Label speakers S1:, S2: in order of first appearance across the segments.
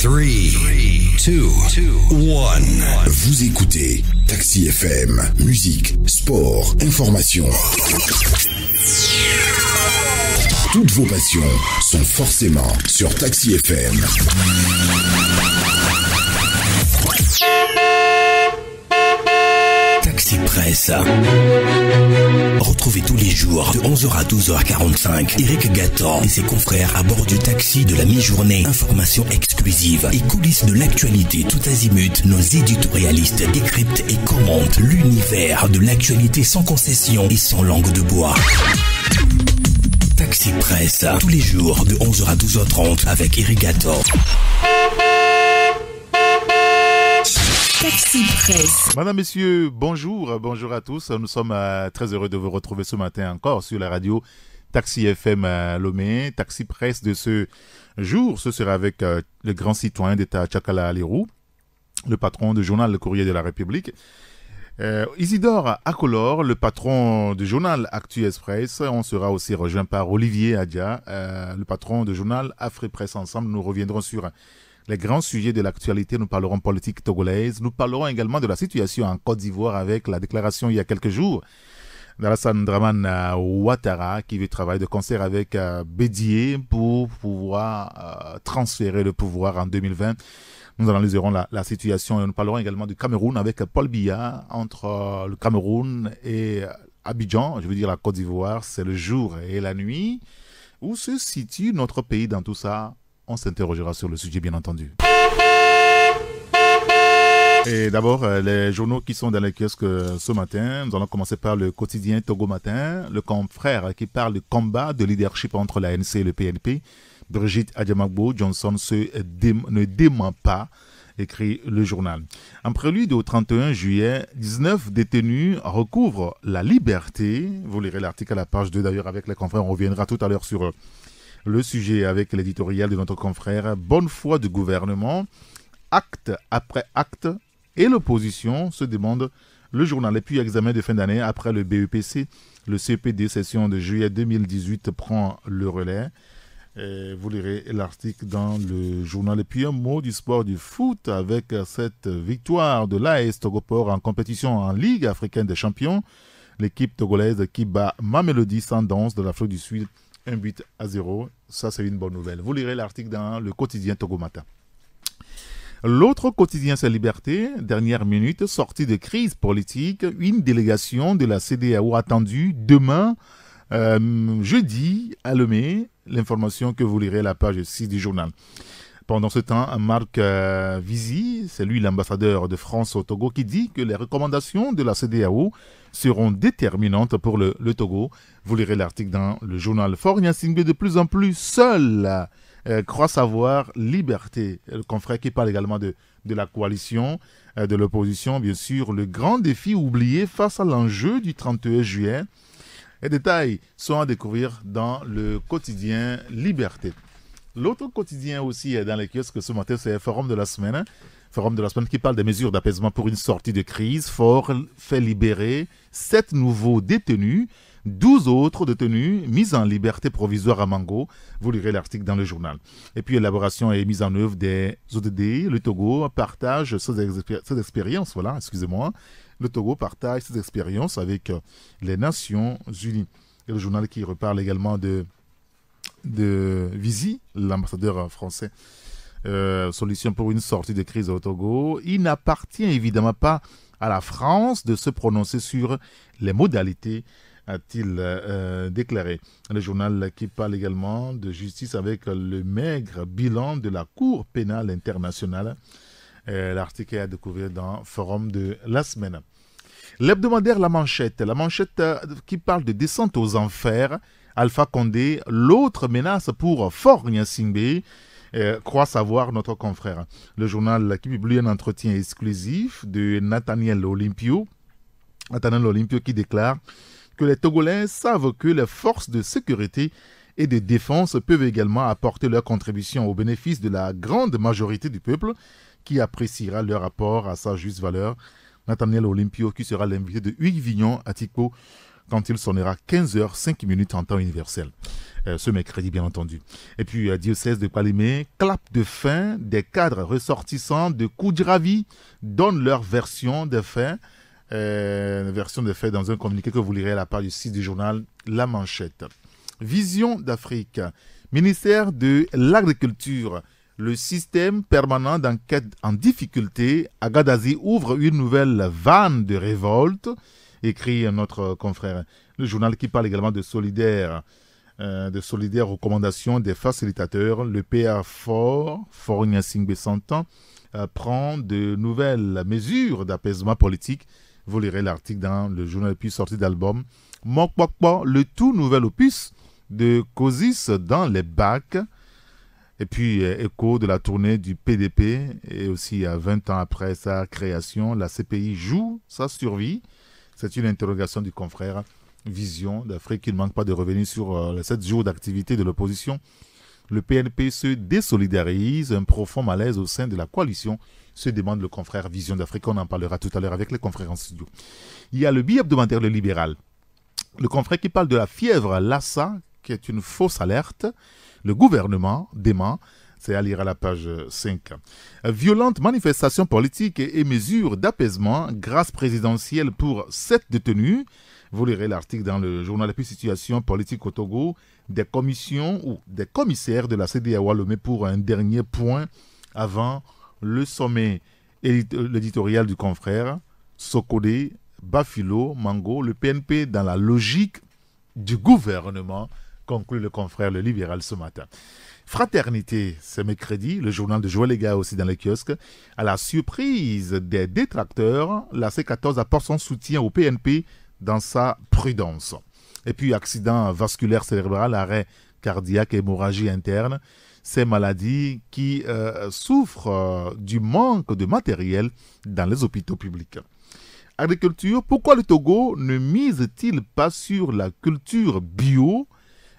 S1: 2, 1. Vous écoutez Taxi FM, musique, sport, information. Toutes vos passions sont forcément sur Taxi FM. Taxi Presse. Retrouvez tous les jours de 11h à 12h45 Eric Gatan et ses confrères à bord du taxi de la mi-journée. Informations exclusives et coulisses de l'actualité tout azimut. Nos éditorialistes décryptent et commentent l'univers de l'actualité sans concession et sans langue de bois. Taxi Presse, tous les jours de 11h à 12h30 avec Eric Gatan.
S2: Taxi Presse.
S3: Madame, Messieurs, bonjour à tous. Nous sommes très heureux de vous retrouver ce matin encore sur la radio Taxi FM Lomé. Taxi Presse de ce jour, ce sera avec le grand citoyen d'État Tchakala Alirou, le patron du journal Le Courrier de la République. Isidore Akolor, le patron du journal Actu Express. On sera aussi rejoint par Olivier Adia, le patron du journal Afripresse. Ensemble, nous reviendrons sur les grands sujets de l'actualité. Nous parlerons politique togolaise. Nous parlerons également de la situation en Côte d'Ivoire avec la déclaration il y a quelques jours d'Alassane Dramane Ouattara qui veut travailler de concert avec Bédié pour pouvoir transférer le pouvoir en 2020. Nous analyserons la situation et nous parlerons également du Cameroun avec Paul Biya. Entre le Cameroun et Abidjan, je veux dire la Côte d'Ivoire, c'est le jour et la nuit. Où se situe notre pays dans tout ça? On s'interrogera sur le sujet, bien entendu. Et d'abord, les journaux qui sont dans les kiosques ce matin. Nous allons commencer par le quotidien Togo Matin, le confrère qui parle de combat de leadership entre l'ANC et le PNP. Brigitte Adjamagbo Johnson ne dément pas, écrit le journal. En prélude au 31 juillet, 19 détenus recouvrent la liberté. Vous lirez l'article à la page 2 d'ailleurs avec les confrères. On reviendra tout à l'heure sur le sujet avec l'éditorial de notre confrère. Bonne foi du gouvernement, acte après acte, et l'opposition se demande le journal. Et puis examen de fin d'année après le BEPC, le CPD session de juillet 2018 prend le relais. Et vous lirez l'article dans le journal. Et puis un mot du sport du foot avec cette victoire de l'AS Togoport en compétition en Ligue africaine des champions. L'équipe togolaise qui bat Mamelodi Sundowns de l'Afrique du Sud 1-0. Ça, c'est une bonne nouvelle. Vous lirez l'article dans le quotidien Togo Matin. L'autre quotidien, c'est Liberté. Dernière minute, sortie de crise politique. Une délégation de la CEDEAO attendue demain, jeudi, à Lomé. L'information que vous lirez à la page 6 du journal. Pendant ce temps, Marc Vizy, c'est lui l'ambassadeur de France au Togo, qui dit que les recommandations de la CEDEAO seront déterminantes pour le Togo. Vous lirez l'article dans le journal. Faure Gnassingbé de plus en plus seul, croit savoir liberté. Le confrère qui parle également de la coalition, de l'opposition, bien sûr. Le grand défi oublié face à l'enjeu du 31 juillet. Les détails sont à découvrir dans le quotidien Liberté. L'autre quotidien aussi dans les kiosques ce matin, c'est Forum de la semaine. Forum de la semaine qui parle des mesures d'apaisement pour une sortie de crise. Faure fait libérer 7 nouveaux détenus, 12 autres détenus mis en liberté provisoire à Mango. Vous lirez l'article dans le journal. Et puis élaboration et mise en œuvre des ODD. Le Togo partage ses expériences. Voilà, excusez-moi. Le Togo partage ses expériences avec les Nations Unies. Et le journal qui reparle également de Vizy, l'ambassadeur français. Solution pour une sortie de crise au Togo. Il n'appartient évidemment pas à la France de se prononcer sur les modalités, a-t-il déclaré. Le journal qui parle également de justice avec le maigre bilan de la Cour pénale internationale. L'article est à découvrir dans Forum de la semaine. L'hebdomadaire La Manchette qui parle de descente aux enfers. Alpha Condé, l'autre menace pour Faure Gnassingbé, croit savoir notre confrère. Le journal qui publie un entretien exclusif de Nathaniel Olympio qui déclare que les Togolais savent que les forces de sécurité et de défense peuvent également apporter leur contribution au bénéfice de la grande majorité du peuple qui appréciera leur rapport à sa juste valeur. Nathaniel Olympio qui sera l'invité de Hugues Vignon à Tikpo quand il sonnera 15h05 en temps universel. Ce mercredi, bien entendu. Et puis, diocèse de Palimé, clap de fin des cadres ressortissants de Koudjravi donnent leur version des faits. Dans un communiqué que vous lirez à la page du site du journal La Manchette. Vision d'Afrique. Ministère de l'Agriculture. Le système permanent d'enquête en difficulté à Gadazi ouvre une nouvelle vanne de révolte, écrit notre confrère. Le journal qui parle également de solidaires recommandations des facilitateurs. Le PA Fornia Singbe Santan, prend de nouvelles mesures d'apaisement politique. Vous lirez l'article dans le journal puis sorti d'album. Mokpokpo, le tout nouvel opus de Cosis dans les bacs. Et puis, écho de la tournée du PDP. Et aussi, 20 ans après sa création, la CPI joue sa survie. C'est une interrogation du confrère Vision d'Afrique qui ne manque pas de revenir sur les 7 jours d'activité de l'opposition. Le PNP se désolidarise. Un profond malaise au sein de la coalition, se demande le confrère Vision d'Afrique. On en parlera tout à l'heure avec les confrères en studio. Il y a le bi-hebdomadaire Le Libéral. Le confrère qui parle de la fièvre Lassa, qui est une fausse alerte. Le gouvernement dément. C'est à lire à la page 5. Violente manifestation politique et mesures d'apaisement, grâce présidentielle pour 7 détenus. Vous lirez l'article dans le journal de situation politique au Togo. Des commissions ou des commissaires de la CEDEAO à Lomé pour un dernier point avant le sommet. L'éditorial du confrère Sokodé, Bafilo, Mango, le PNP dans la logique du gouvernement, conclut le confrère Le Libéral ce matin. Fraternité, c'est mercredi, le journal de Joël Lega aussi dans les kiosques. À la surprise des détracteurs, la C14 apporte son soutien au PNP dans sa prudence. Et puis accident vasculaire cérébral, arrêt cardiaque, hémorragie interne, ces maladies qui souffrent du manque de matériel dans les hôpitaux publics. Agriculture, pourquoi le Togo ne mise-t-il pas sur la culture bio?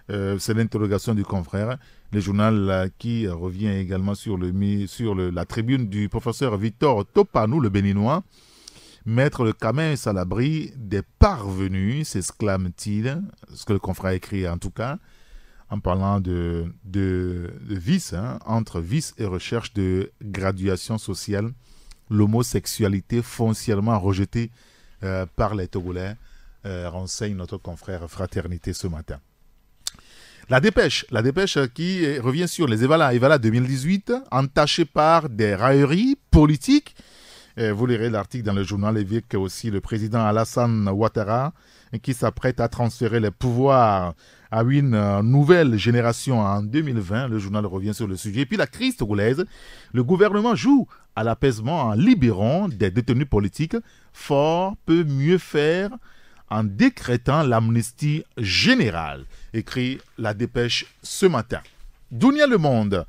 S3: C'est l'interrogation du confrère. Le journal qui revient également sur la tribune du professeur Victor Topanou, le béninois. Mettre le Camin à l'abri des parvenus, s'exclame-t-il, ce que le confrère a écrit en tout cas, en parlant de vice, entre vice et recherche de graduation sociale, l'homosexualité foncièrement rejetée par les Togolais, renseigne notre confrère Fraternité ce matin. La dépêche qui revient sur les Evala 2018, entachée par des railleries politiques. Vous lirez l'article dans le journal Évêque aussi, le président Alassane Ouattara qui s'apprête à transférer les pouvoirs à une nouvelle génération en 2020. Le journal revient sur le sujet. Et puis la crise togolaise, le gouvernement joue à l'apaisement en libérant des détenus politiques. Fort peut mieux faire en décrétant l'amnistie générale, écrit la dépêche ce matin. Dunia Le Monde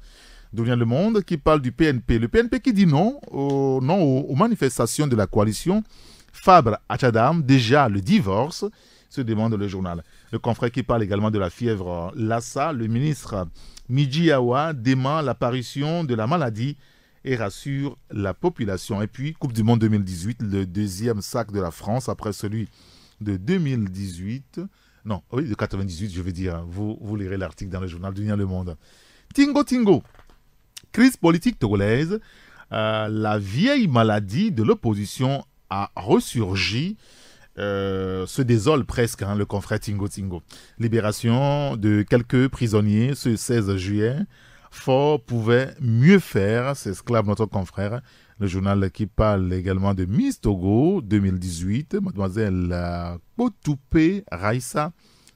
S3: qui parle du PNP. Le PNP qui dit non aux manifestations de la coalition. Fabre Achadam, déjà le divorce, se demande le journal. Le confrère qui parle également de la fièvre Lassa. Le ministre Midjiawa dément l'apparition de la maladie et rassure la population. Et puis, Coupe du Monde 2018, le deuxième sac de la France après celui de 2018. Non, oui, de 98, je veux dire. Vous lirez l'article dans le journal Dunia Le Monde. Tingo. Crise politique togolaise, la vieille maladie de l'opposition a ressurgi, se désole presque, le confrère Tingo. Libération de quelques prisonniers ce 16 juillet. Fort pouvait mieux faire, s'exclame notre confrère. Le journal qui parle également de Miss Togo 2018, mademoiselle Kotoupé Raissa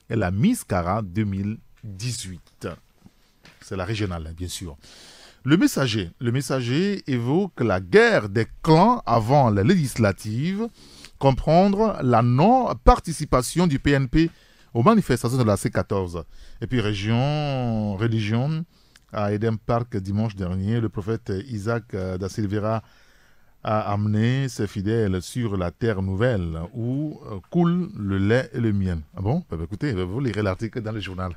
S3: et la Miss Kara 2018. C'est la régionale, bien sûr. Le messager évoque la guerre des clans avant la législative, comprendre la non-participation du PNP aux manifestations de la C14. Et puis religion, à Eden Park dimanche dernier, le prophète Isaac da Silveira a amené ses fidèles sur la terre nouvelle où coule le lait et le miel. Ah bon? Écoutez, vous lirez l'article dans le journal.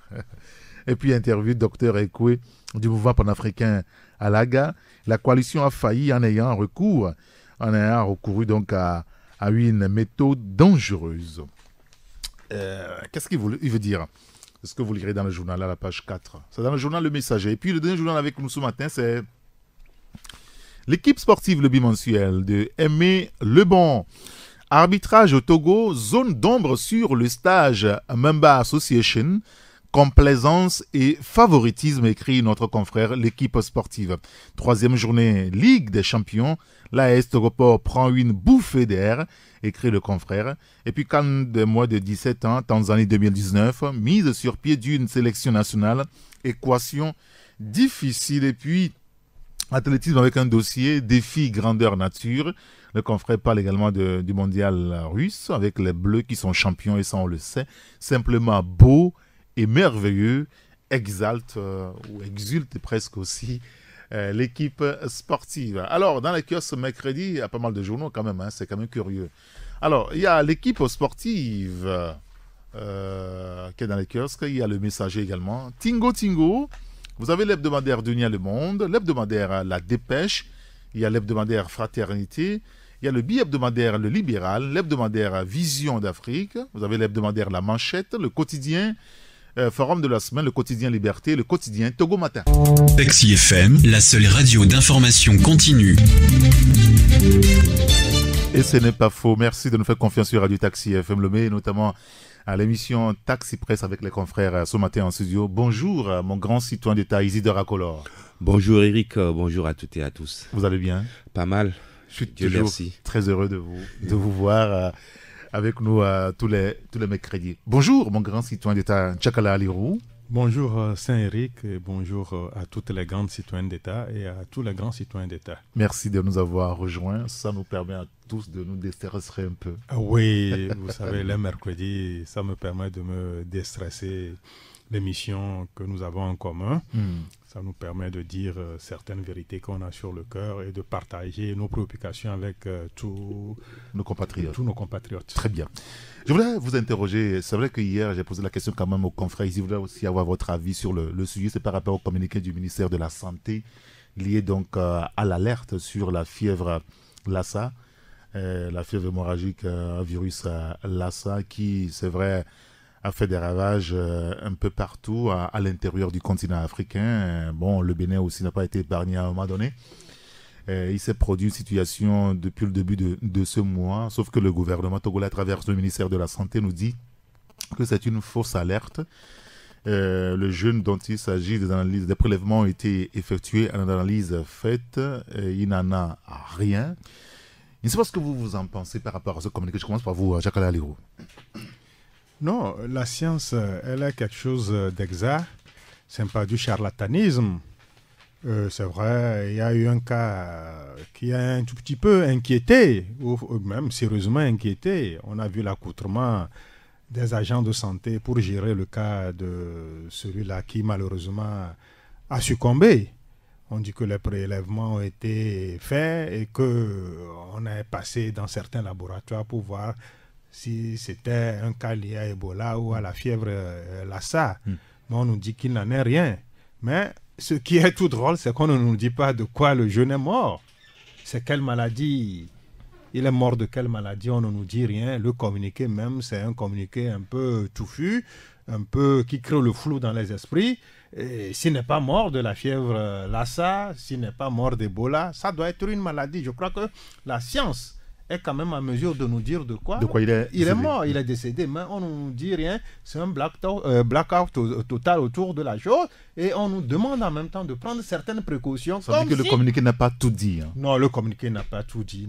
S3: Et puis, interview Dr Ekwe du mouvement panafricain à Laga. La coalition a failli en ayant recouru donc à une méthode dangereuse. qu'est-ce qu'il veut dire? C'est ce que vous lirez dans le journal, à la page 4. C'est dans le journal Le Messager. Et puis le dernier journal avec nous ce matin, c'est l'équipe sportive, le bimensuel de Aimé Lebon. Arbitrage au Togo, zone d'ombre sur le stage Mamba Association. Complaisance et favoritisme, écrit notre confrère, l'équipe sportive. Troisième journée, Ligue des champions. L'AS Togoport prend une bouffée d'air, écrit le confrère. Et puis, quand de moins de 17 ans, Tanzanie 2019, mise sur pied d'une sélection nationale, équation difficile. Et puis, athlétisme avec un dossier, défi grandeur nature. Le confrère parle également du mondial russe, avec les Bleus qui sont champions, et ça on le sait. Simplement beau et merveilleux, exalte ou exulte presque aussi l'équipe sportive. Alors, dans les kiosques mercredi, il y a pas mal de journaux quand même, hein, c'est quand même curieux. Alors, il y a l'équipe sportive qui est dans les kiosques, il y a le Messager également. Tingo, vous avez l'hebdomadaire Dunia Le Monde, l'hebdomadaire La Dépêche, il y a l'hebdomadaire Fraternité, il y a le bi-hebdomadaire Le Libéral, l'hebdomadaire Vision d'Afrique, vous avez l'hebdomadaire La Manchette, le quotidien Forum de la semaine, le quotidien Liberté, le quotidien Togo Matin.
S2: Taxi FM, la seule radio d'information continue.
S3: Et ce n'est pas faux. Merci de nous faire confiance sur Radio Taxi FM Lomé, notamment à l'émission Taxi Presse avec les confrères ce matin en studio. Bonjour, mon grand citoyen d'État Isidore Akolor.
S4: Bonjour Eric, bonjour à toutes et à tous.
S3: Vous allez bien?
S4: Pas mal.
S3: Je suis toujours très heureux de vous voir avec nous tous les mercredis. Bonjour, mon grand citoyen d'État Tchakala Alirou.
S5: Bonjour Saint-Éric et bonjour à toutes les grandes citoyennes d'État et à tous les grands citoyens d'État.
S3: Merci de nous avoir rejoints. Ça nous permet à tous de nous déstresser un peu.
S5: Oui, vous savez, les mercredis, ça me permet de me déstresser. L'émission que nous avons en commun, ça nous permet de dire certaines vérités qu'on a sur le cœur et de partager nos préoccupations avec tous nos compatriotes.
S3: Très bien. Je voulais vous interroger, c'est vrai que hier j'ai posé la question quand même aux confrères, je voulais aussi avoir votre avis sur le sujet, c'est par rapport au communiqué du ministère de la Santé lié donc à l'alerte sur la fièvre Lassa, la fièvre hémorragique virus Lassa qui, c'est vrai, a fait des ravages un peu partout à l'intérieur du continent africain. Bon, le Bénin aussi n'a pas été épargné à un moment donné. Il s'est produit une situation depuis le début de ce mois, sauf que le gouvernement togolais, à travers le ministère de la Santé, nous dit que c'est une fausse alerte. Le jeune dont il s'agit, des prélèvements ont été effectués, une analyse faite, il n'en a rien. Je ne sais pas ce que vous en pensez par rapport à ce communiqué. Je commence par vous, Jacques Aliro.
S5: Non, la science, elle est quelque chose d'exact. Ce n'est pas du charlatanisme. C'est vrai, il y a eu un cas qui a un tout petit peu inquiété, ou même sérieusement inquiété. On a vu l'accoutrement des agents de santé pour gérer le cas de celui-là qui malheureusement a succombé. On dit que les prélèvements ont été faits et qu'on a passé dans certains laboratoires pour voir si c'était un cas lié à Ebola ou à la fièvre Lassa. Mais on nous dit qu'il n'en est rien. Mais ce qui est tout drôle, c'est qu'on ne nous dit pas de quoi le jeune est mort. C'est quelle maladie? Il est mort de quelle maladie? On ne nous dit rien. Le communiqué même, c'est un communiqué un peu touffu, un peu qui crée le flou dans les esprits. Et s'il n'est pas mort de la fièvre Lassa, s'il n'est pas mort d'Ebola, ça doit être une maladie. Je crois que la science est quand même en mesure de nous dire de quoi
S3: il est
S5: mort, il est décédé, mais on ne nous dit rien. C'est un blackout total autour de la chose et on nous demande en même temps de prendre certaines précautions.
S3: Ça veut dire que le communiqué n'a pas tout dit. Hein.
S5: Non, le communiqué n'a pas tout dit,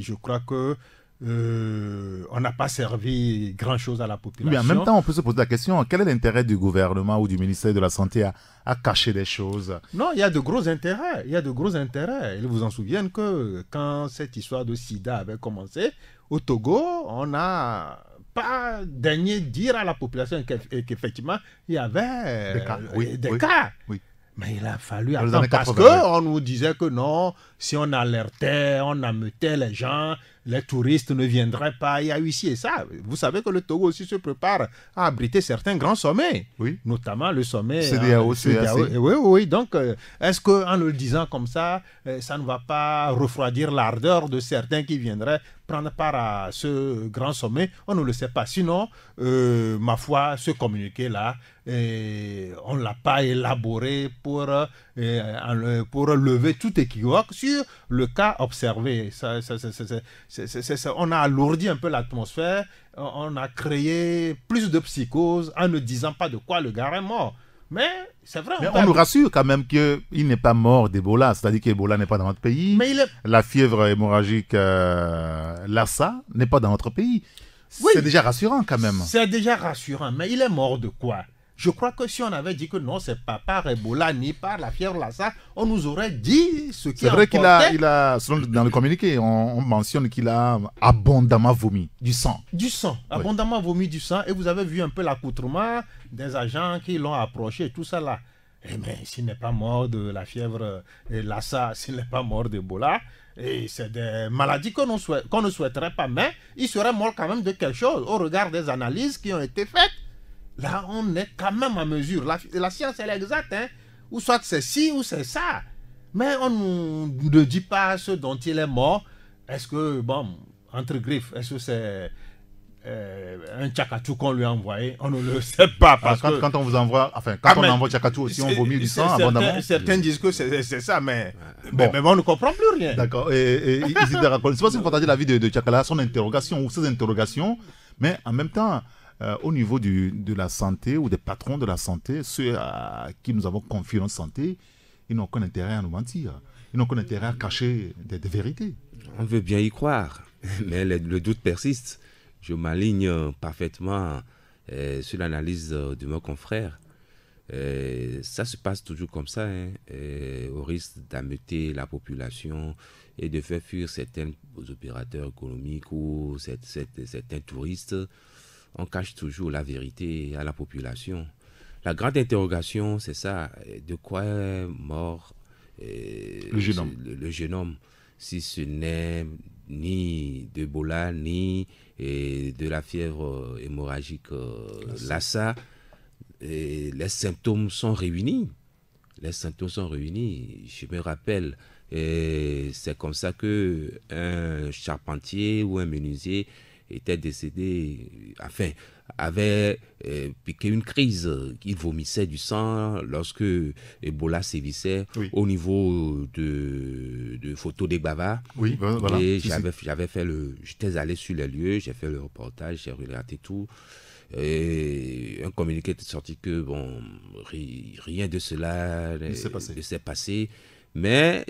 S5: Je crois que on n'a pas servi grand-chose à la population.
S3: Mais en même temps, on peut se poser la question, quel est l'intérêt du gouvernement ou du ministère de la Santé à cacher des choses?
S5: Non, il y a de gros intérêts. Ils vous en souviennent que quand cette histoire de sida avait commencé, au Togo, on n'a pas daigné dire à la population qu'effectivement, il y avait des cas. Oui. Mais il a fallu attendre parce qu'on nous disait que non, si on alertait, on ameutait les gens, les touristes ne viendraient pas, il y a eu ici et ça. Vous savez que le Togo aussi se prépare à abriter certains grands sommets,
S3: Oui.
S5: notamment le sommet
S3: CEDEAO,
S5: CEDEAO.
S3: CAC.
S5: Oui. Donc, est-ce qu'en le disant comme ça, ça ne va pas refroidir l'ardeur de certains qui viendraient prendre part à ce grand sommet? On ne le sait pas. Sinon, ma foi, ce communiqué-là, on ne l'a pas élaboré pour lever tout équivoque sur le cas observé. On a alourdi un peu l'atmosphère, on a créé plus de psychose en ne disant pas de quoi le gars est mort. Mais c'est vrai.
S3: Mais on nous rassure quand même qu'il n'est pas mort d'Ebola, c'est-à-dire qu'Ebola n'est pas dans notre pays.
S5: Mais
S3: La fièvre hémorragique Lassa n'est pas dans notre pays.
S5: Oui.
S3: C'est déjà rassurant quand même.
S5: C'est déjà rassurant, mais il est mort de quoi? Je crois que si on avait dit que non, c'est pas par Ebola ni par la fièvre Lassa, on nous aurait dit ce qui
S3: C'est vrai qu'il
S5: emportait
S3: a, selon dans le communiqué, on mentionne qu'il a abondamment vomi du sang.
S5: du sang, abondamment vomi du sang, et vous avez vu un peu l'accoutrement des agents qui l'ont approché, et tout ça là. Eh bien, s'il n'est pas mort de la fièvre Lassa, s'il n'est pas mort d'Ebola, et c'est des maladies qu'on ne souhaiterait pas, mais il serait mort quand même de quelque chose au regard des analyses qui ont été faites. Là, on est quand même à mesure. La science, elle est exacte, hein? Ou soit c'est ci ou c'est ça. Mais on ne dit pas ce dont il est mort. Est-ce que, bon, entre griffes, est-ce que c'est un tchakatou qu'on lui a envoyé? On ne le sait pas. Parce que
S3: Quand on vous envoie, enfin, quand on envoie tchakatou aussi, on vomit du sang abondamment.
S5: Certains disent que c'est ça, mais on ne comprend plus rien.
S3: D'accord. Et Isidore, je ne sais pas si vous partagez l'avis de Tchakala, son interrogation ou ses interrogations, mais en même temps, au niveau de la santé ou des patrons de la santé, ceux à qui nous avons confié notre santé, ils n'ont aucun intérêt à nous mentir. Ils n'ont aucun intérêt à cacher des vérités.
S4: On veut bien y croire, mais le doute persiste. Je m'aligne parfaitement sur l'analyse de mon confrère. Ça se passe toujours comme ça, hein, au risque d'ameuter la population et de faire fuir certains opérateurs économiques ou certains touristes. On cache toujours la vérité à la population. La grande interrogation, c'est ça, de quoi est mort
S3: le
S4: jeune homme, si ce n'est ni d'Ebola, ni de la fièvre hémorragique Lassa. Les symptômes sont réunis. Je me rappelle, c'est comme ça qu'un charpentier ou un menuisier était décédé, enfin, avait piqué une crise. Il vomissait du sang lorsque Ebola sévissait au niveau de Photo des Bavard.
S3: Oui, voilà.
S4: Et j'étais allé sur les lieux, j'ai fait le reportage, j'ai relaté tout. Et un communiqué est sorti que bon, rien de cela ne s'est passé. Mais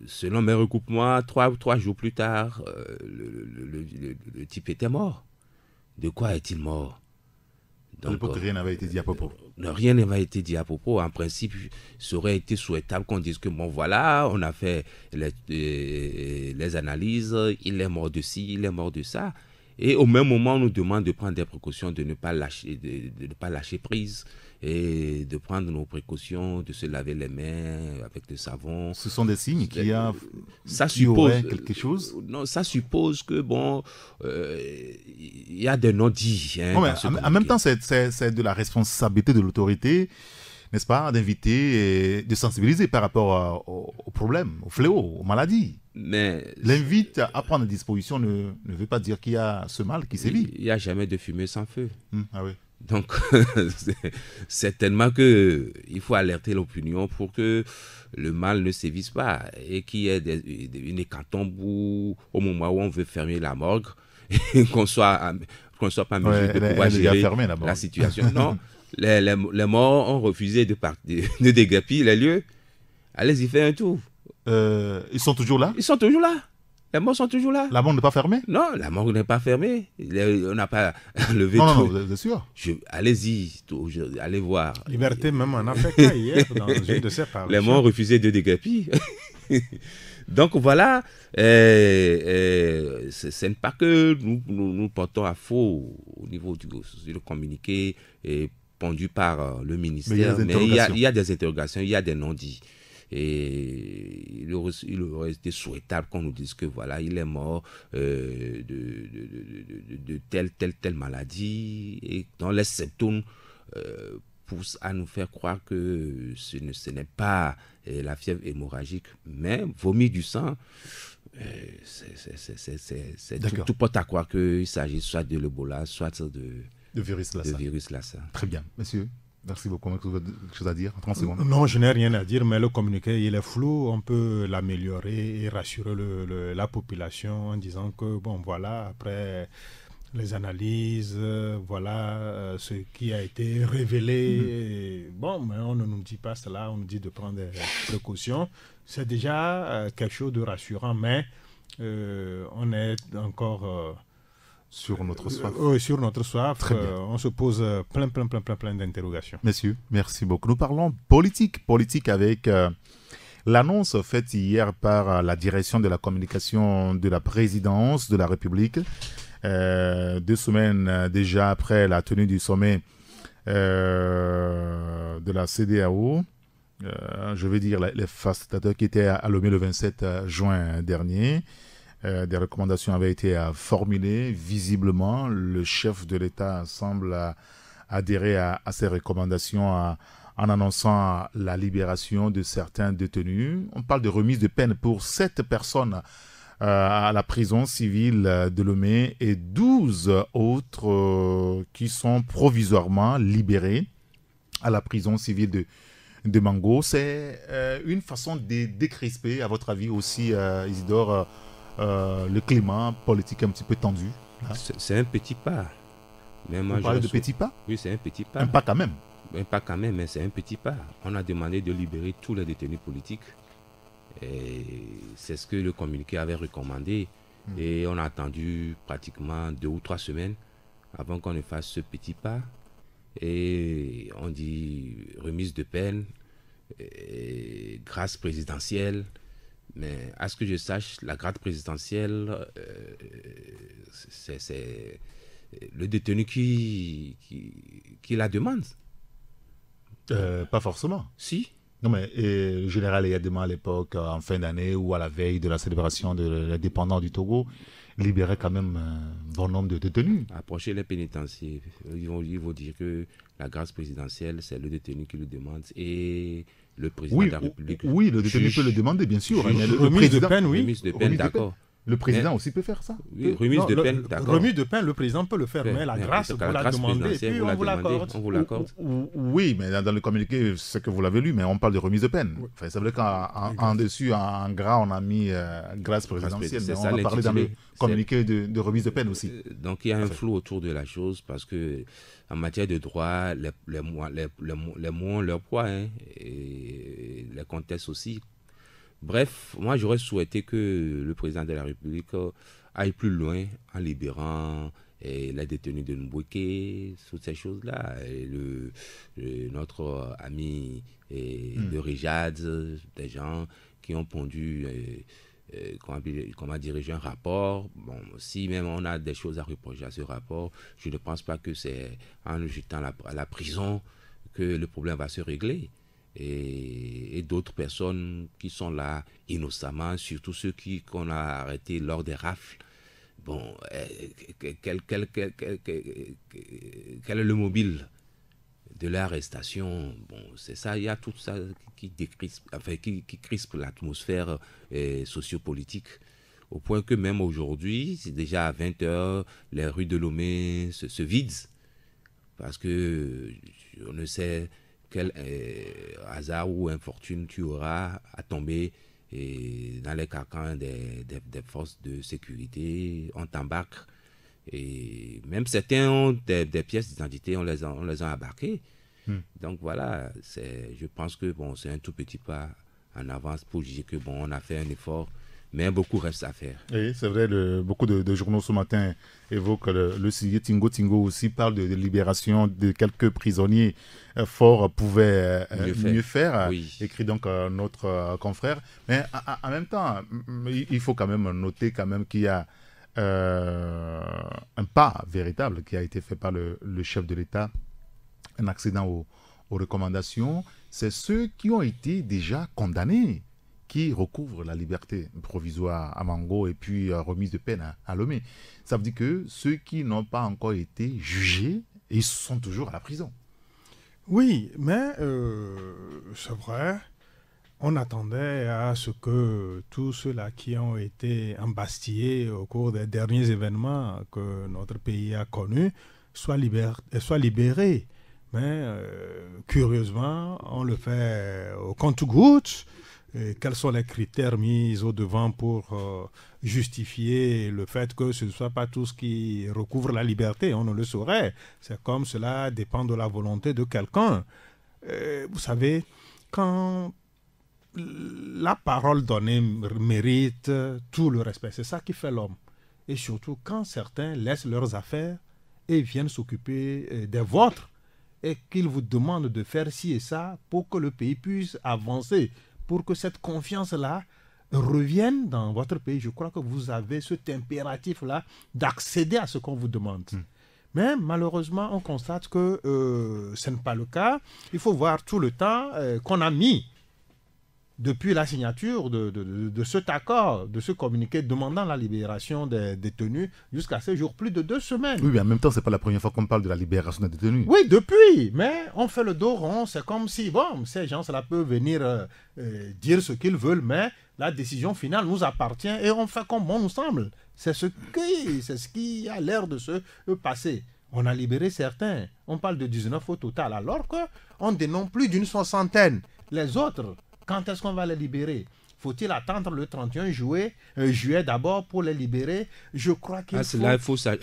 S4: selon mes recoupements, trois jours plus tard, le type était mort. De quoi est-il mort?
S3: À l'époque, rien n'avait été dit à propos.
S4: Rien n'avait été dit à propos. En principe, ça aurait été souhaitable qu'on dise que bon voilà, on a fait les analyses, il est mort de ci, il est mort de ça. Et au même moment, on nous demande de prendre des précautions, de ne pas lâcher, de ne pas lâcher prise et de prendre nos précautions, de se laver les mains avec le savon.
S3: Ce sont des signes qu'il y a
S4: aurait
S3: quelque chose.
S4: Non, ça suppose que bon, il y a des non-dits. Hein,
S3: en même temps, c'est de la responsabilité de l'autorité, n'est-ce pas, d'inviter et de sensibiliser par rapport aux problèmes, aux fléaux, aux maladies. Mais l'invite à prendre des dispositions ne veut pas dire qu'il y a ce mal qui sévit.
S4: Il n'y a jamais de fumée sans feu.
S3: Ah oui.
S4: Donc, certainement qu'il faut alerter l'opinion pour que le mal ne sévisse pas et qu'il y ait une hécatombe où, au moment où on veut fermer la morgue, qu'on soit pas en mesure de pouvoir gérer la situation. Non, les morts ont refusé de déguerpir les lieux. Allez-y faire un tour.
S3: Ils sont toujours là?
S4: Ils sont toujours là. Les morts sont toujours là.
S3: La morgue n'est pas fermée?
S4: Non, la morgue n'est pas fermée. On n'a pas levé
S3: tout. Non, c'est sûr.
S4: Allez-y, allez voir.
S5: Liberté même en Afrique, hier, dans une de ces paroles.
S4: Les morts refusaient de déguerpir. Donc voilà, ce n'est pas que nous portons à faux au niveau du communiqué pondu par le ministère, mais il y a des interrogations, il y a des non-dits. Et il aurait été souhaitable qu'on nous dise que voilà, il est mort de telle maladie, et dans les symptômes poussent à nous faire croire que ce n'est pas la fièvre hémorragique, mais vomir du sang. Tout porte à croire qu'il s'agit soit de l'Ebola, soit de virus Lassa.
S3: Très bien, monsieur. Merci beaucoup. Quelque chose à dire en 30 secondes?
S5: Non, je n'ai rien à dire, mais le communiqué, il est flou. On peut l'améliorer et rassurer la population en disant que, bon, voilà, après les analyses, voilà ce qui a été révélé. Bon, mais on ne nous dit pas cela, on nous dit de prendre des précautions. C'est déjà quelque chose de rassurant, mais on est encore...
S3: sur notre soif.
S5: Sur notre soif. On se pose plein d'interrogations.
S3: Messieurs, merci beaucoup. Nous parlons politique avec l'annonce faite hier par la direction de la communication de la présidence de la République. 2 semaines déjà après la tenue du sommet de la CEDEAO. Je veux dire les facilitateurs qui étaient à Lomé le 27 juin dernier. Des recommandations avaient été formulées. Visiblement, le chef de l'État semble adhérer à ces recommandations en annonçant la libération de certains détenus. On parle de remise de peine pour 7 personnes à la prison civile de Lomé et 12 autres qui sont provisoirement libérés à la prison civile de Mango. C'est une façon de décrisper, à votre avis aussi, Isidore, le climat politique un petit peu tendu.
S4: C'est un petit pas. Mais moi,
S3: vous parlez de petit pas?
S4: Oui, c'est un petit pas.
S3: Un pas quand même.
S4: Un pas quand même, mais c'est un petit pas. On a demandé de libérer tous les détenus politiques. Et c'est ce que le communiqué avait recommandé. Et on a attendu pratiquement 2 ou 3 semaines avant qu'on ne fasse ce petit pas. Et on dit remise de peine, grâce présidentielle. Mais à ce que je sache, la grâce présidentielle, c'est le détenu qui la demande.
S3: Pas forcément.
S4: Si.
S3: Non, mais le général Eyadema à l'époque, en fin d'année ou à la veille de la célébration de l'indépendance du Togo, libérait quand même un bon nombre de détenus.
S4: Approcher les pénitenciers, ils vont dire que la grâce présidentielle, c'est le détenu qui le demande et le président de la République.
S3: Oui, le détenu peut le demander, bien sûr.
S5: Mais le président, de peine, oui.
S4: Remise de peine, d'accord.
S3: Le président aussi peut faire ça.
S4: Oui, remise de peine, d'accord.
S5: Remise de peine, le président peut le faire, mais la grâce, vous la demandez et puis on vous l'accorde.
S3: Oui, mais dans le communiqué, c'est que vous l'avez lu, mais on parle de remise de peine. Oui. Enfin, ça veut dire qu'en dessus, en gras, on a mis grâce présidentielle, mais on a parlé dans le communiqué de remise de peine aussi.
S4: Donc il y a un flou autour de la chose parce que en matière de droit, les mots ont leur poids, hein, et les contextes aussi. Bref, moi j'aurais souhaité que le président de la République aille plus loin en libérant les détenus de Mbouké, toutes ces choses-là. Notre ami de Rijad, des gens qui ont pondu, comment diriger un rapport. Bon, si même on a des choses à reprocher à ce rapport, je ne pense pas que c'est en le jetant à la prison que le problème va se régler. Et d'autres personnes qui sont là innocemment, surtout ceux qu'on a arrêtés lors des rafles. Bon, quel est le mobile de l'arrestation? Bon, c'est ça, il y a tout ça qui crispe l'atmosphère sociopolitique. Au point que même aujourd'hui, c'est déjà à 20h, les rues de Lomé se vident. Parce que on ne sait quel hasard ou infortune tu auras à tomber dans les carcans des forces de sécurité. On t'embarque. Et même certains ont des pièces d'identité, on les a embarquées. Donc voilà, je pense que bon, c'est un tout petit pas en avance pour dire que bon, on a fait un effort. Mais beaucoup reste à faire.
S3: Oui, c'est vrai, beaucoup de journaux ce matin évoquent le CIE Tingo aussi parle de libération de quelques prisonniers forts pouvaient mieux faire, oui. Écrit donc notre confrère. Mais en même temps, il faut quand même noter quand même qu'il y a un pas véritable qui a été fait par le chef de l'État, un accident aux recommandations, c'est ceux qui ont été déjà condamnés qui recouvrent la liberté provisoire à Mango et puis remise de peine à Lomé. Ça veut dire que ceux qui n'ont pas encore été jugés, ils sont toujours à la prison.
S5: Oui, mais c'est vrai, on attendait à ce que tous ceux-là qui ont été embastillés au cours des derniers événements que notre pays a connus soient libérés. Mais curieusement, on le fait au compte-gouttes. Quels sont les critères mis au devant pour justifier le fait que ce ne soit pas tous qui recouvrent la liberté? On ne le saurait. C'est comme cela dépend de la volonté de quelqu'un. Vous savez, quand la parole donnée mérite tout le respect, c'est ça qui fait l'homme. Et surtout quand certains laissent leurs affaires et viennent s'occuper des vôtres et qu'ils vous demandent de faire ci et ça pour que le pays puisse avancer, pour que cette confiance-là revienne dans votre pays. Je crois que vous avez cet impératif-là d'accéder à ce qu'on vous demande. Mais malheureusement, on constate que ce n'est pas le cas. Il faut voir tout le temps qu'on a mis depuis la signature de cet accord, de ce communiqué demandant la libération des détenus jusqu'à ce jour, plus de 2 semaines.
S3: Oui, mais en même temps, ce n'est pas la première fois qu'on parle de la libération des détenus.
S5: Oui, depuis, mais on fait le dos rond, c'est comme si, bon, ces gens-là peuvent venir dire ce qu'ils veulent, mais la décision finale nous appartient et on fait comme bon nous semble. C'est ce qui a l'air de se passer. On a libéré certains, on parle de 19 au total, alors qu'on dénombre plus d'une 60aine. Les autres, quand est-ce qu'on va les libérer? Faut-il attendre le 31 juillet d'abord pour les libérer? Je crois qu'il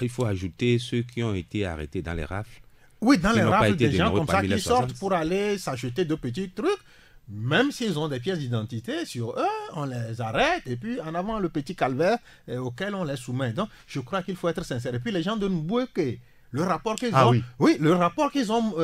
S4: il faut ajouter ceux qui ont été arrêtés dans les rafles.
S5: Oui, dans les rafles, des gens comme ça qui sortent pour aller s'acheter de petits trucs. Même s'ils ont des pièces d'identité sur eux, on les arrête et puis en avant le petit calvaire auquel on les soumet. Donc, je crois qu'il faut être sincère. Et puis les gens de Mboueke, le rapport qu'ils ont, le rapport qu'ils ont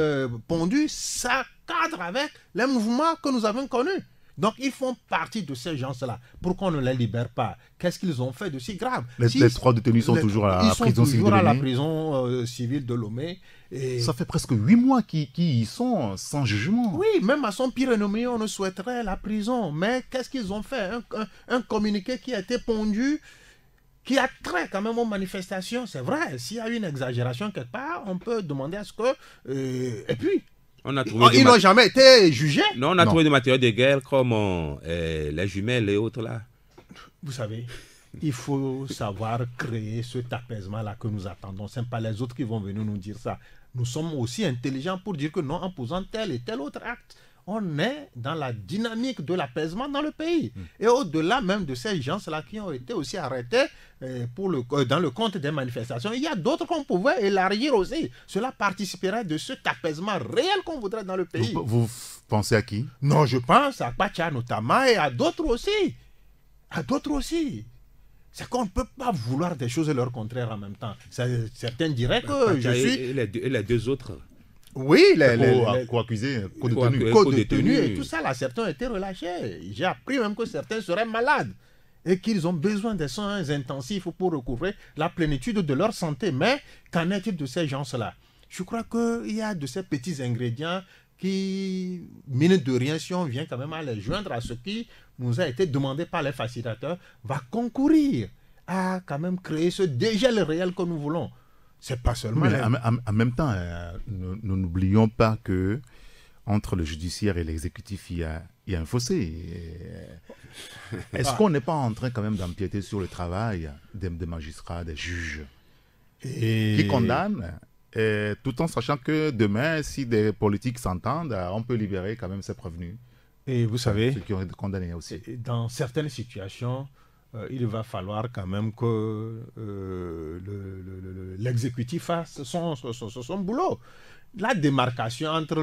S5: pondu, ça cadre avec les mouvements que nous avons connus. Donc, ils font partie de ces gens-là. Pourquoi on ne les libère pas? Qu'est-ce qu'ils ont fait de si grave?
S3: Les 3 détenus sont toujours à la prison civile de Lomé. Ils sont toujours à la
S5: prison civile de Lomé.
S3: Et ça fait presque 8 mois qu'ils y sont sans jugement.
S5: Oui, même à son pire ennemi, on ne souhaiterait la prison. Mais qu'est-ce qu'ils ont fait? Un communiqué qui a été pondu, qui a trait quand même aux manifestations. C'est vrai, s'il y a une exagération quelque part, on peut demander à ce que... et puis... Ils n'ont jamais été jugés.
S4: Non, on a trouvé des matériaux de guerre comme les jumelles et autres là.
S5: Vous savez, il faut savoir créer cet apaisement-là que nous attendons. Ce n'est pas les autres qui vont venir nous dire ça. Nous sommes aussi intelligents pour dire que non, en posant tel et tel autre acte, on est dans la dynamique de l'apaisement dans le pays. Et au-delà même de ces gens-là qui ont été aussi arrêtés dans le compte des manifestations, il y a d'autres qu'on pouvait élargir aussi. Cela participerait de cet apaisement réel qu'on voudrait dans le pays.
S3: Vous pensez à qui?
S5: Non, je pense à Pacha notamment et à d'autres aussi. À d'autres aussi. C'est qu'on ne peut pas vouloir des choses et leur contraire en même temps. Certains diraient que je suis...
S4: Et les 2 autres.
S5: Oui, les
S3: co-accusés,
S5: co-détenus et tout ça, là, certains ont été relâchés. J'ai appris même que certains seraient malades et qu'ils ont besoin de soins intensifs pour recouvrer la plénitude de leur santé. Mais qu'en est-il de ces gens-là? Je crois qu'il y a de ces petits ingrédients qui, mine de rien, si on vient quand même à les joindre à ce qui nous a été demandé par les facilitateurs, va concourir à quand même créer ce dégel réel que nous voulons. C'est pas seulement...
S3: Mais en même temps, nous n'oublions pas que entre le judiciaire et l'exécutif, il y a un fossé. Est-ce qu'on n'est pas en train quand même d'empiéter sur le travail des magistrats, des juges qui condamnent, tout en sachant que demain, si des politiques s'entendent, on peut libérer quand même ces prévenus.
S5: Et vous savez,
S3: ceux qui ont été condamnés aussi.
S5: Dans certaines situations, il va falloir quand même que l'exécutif fasse son boulot. La démarcation entre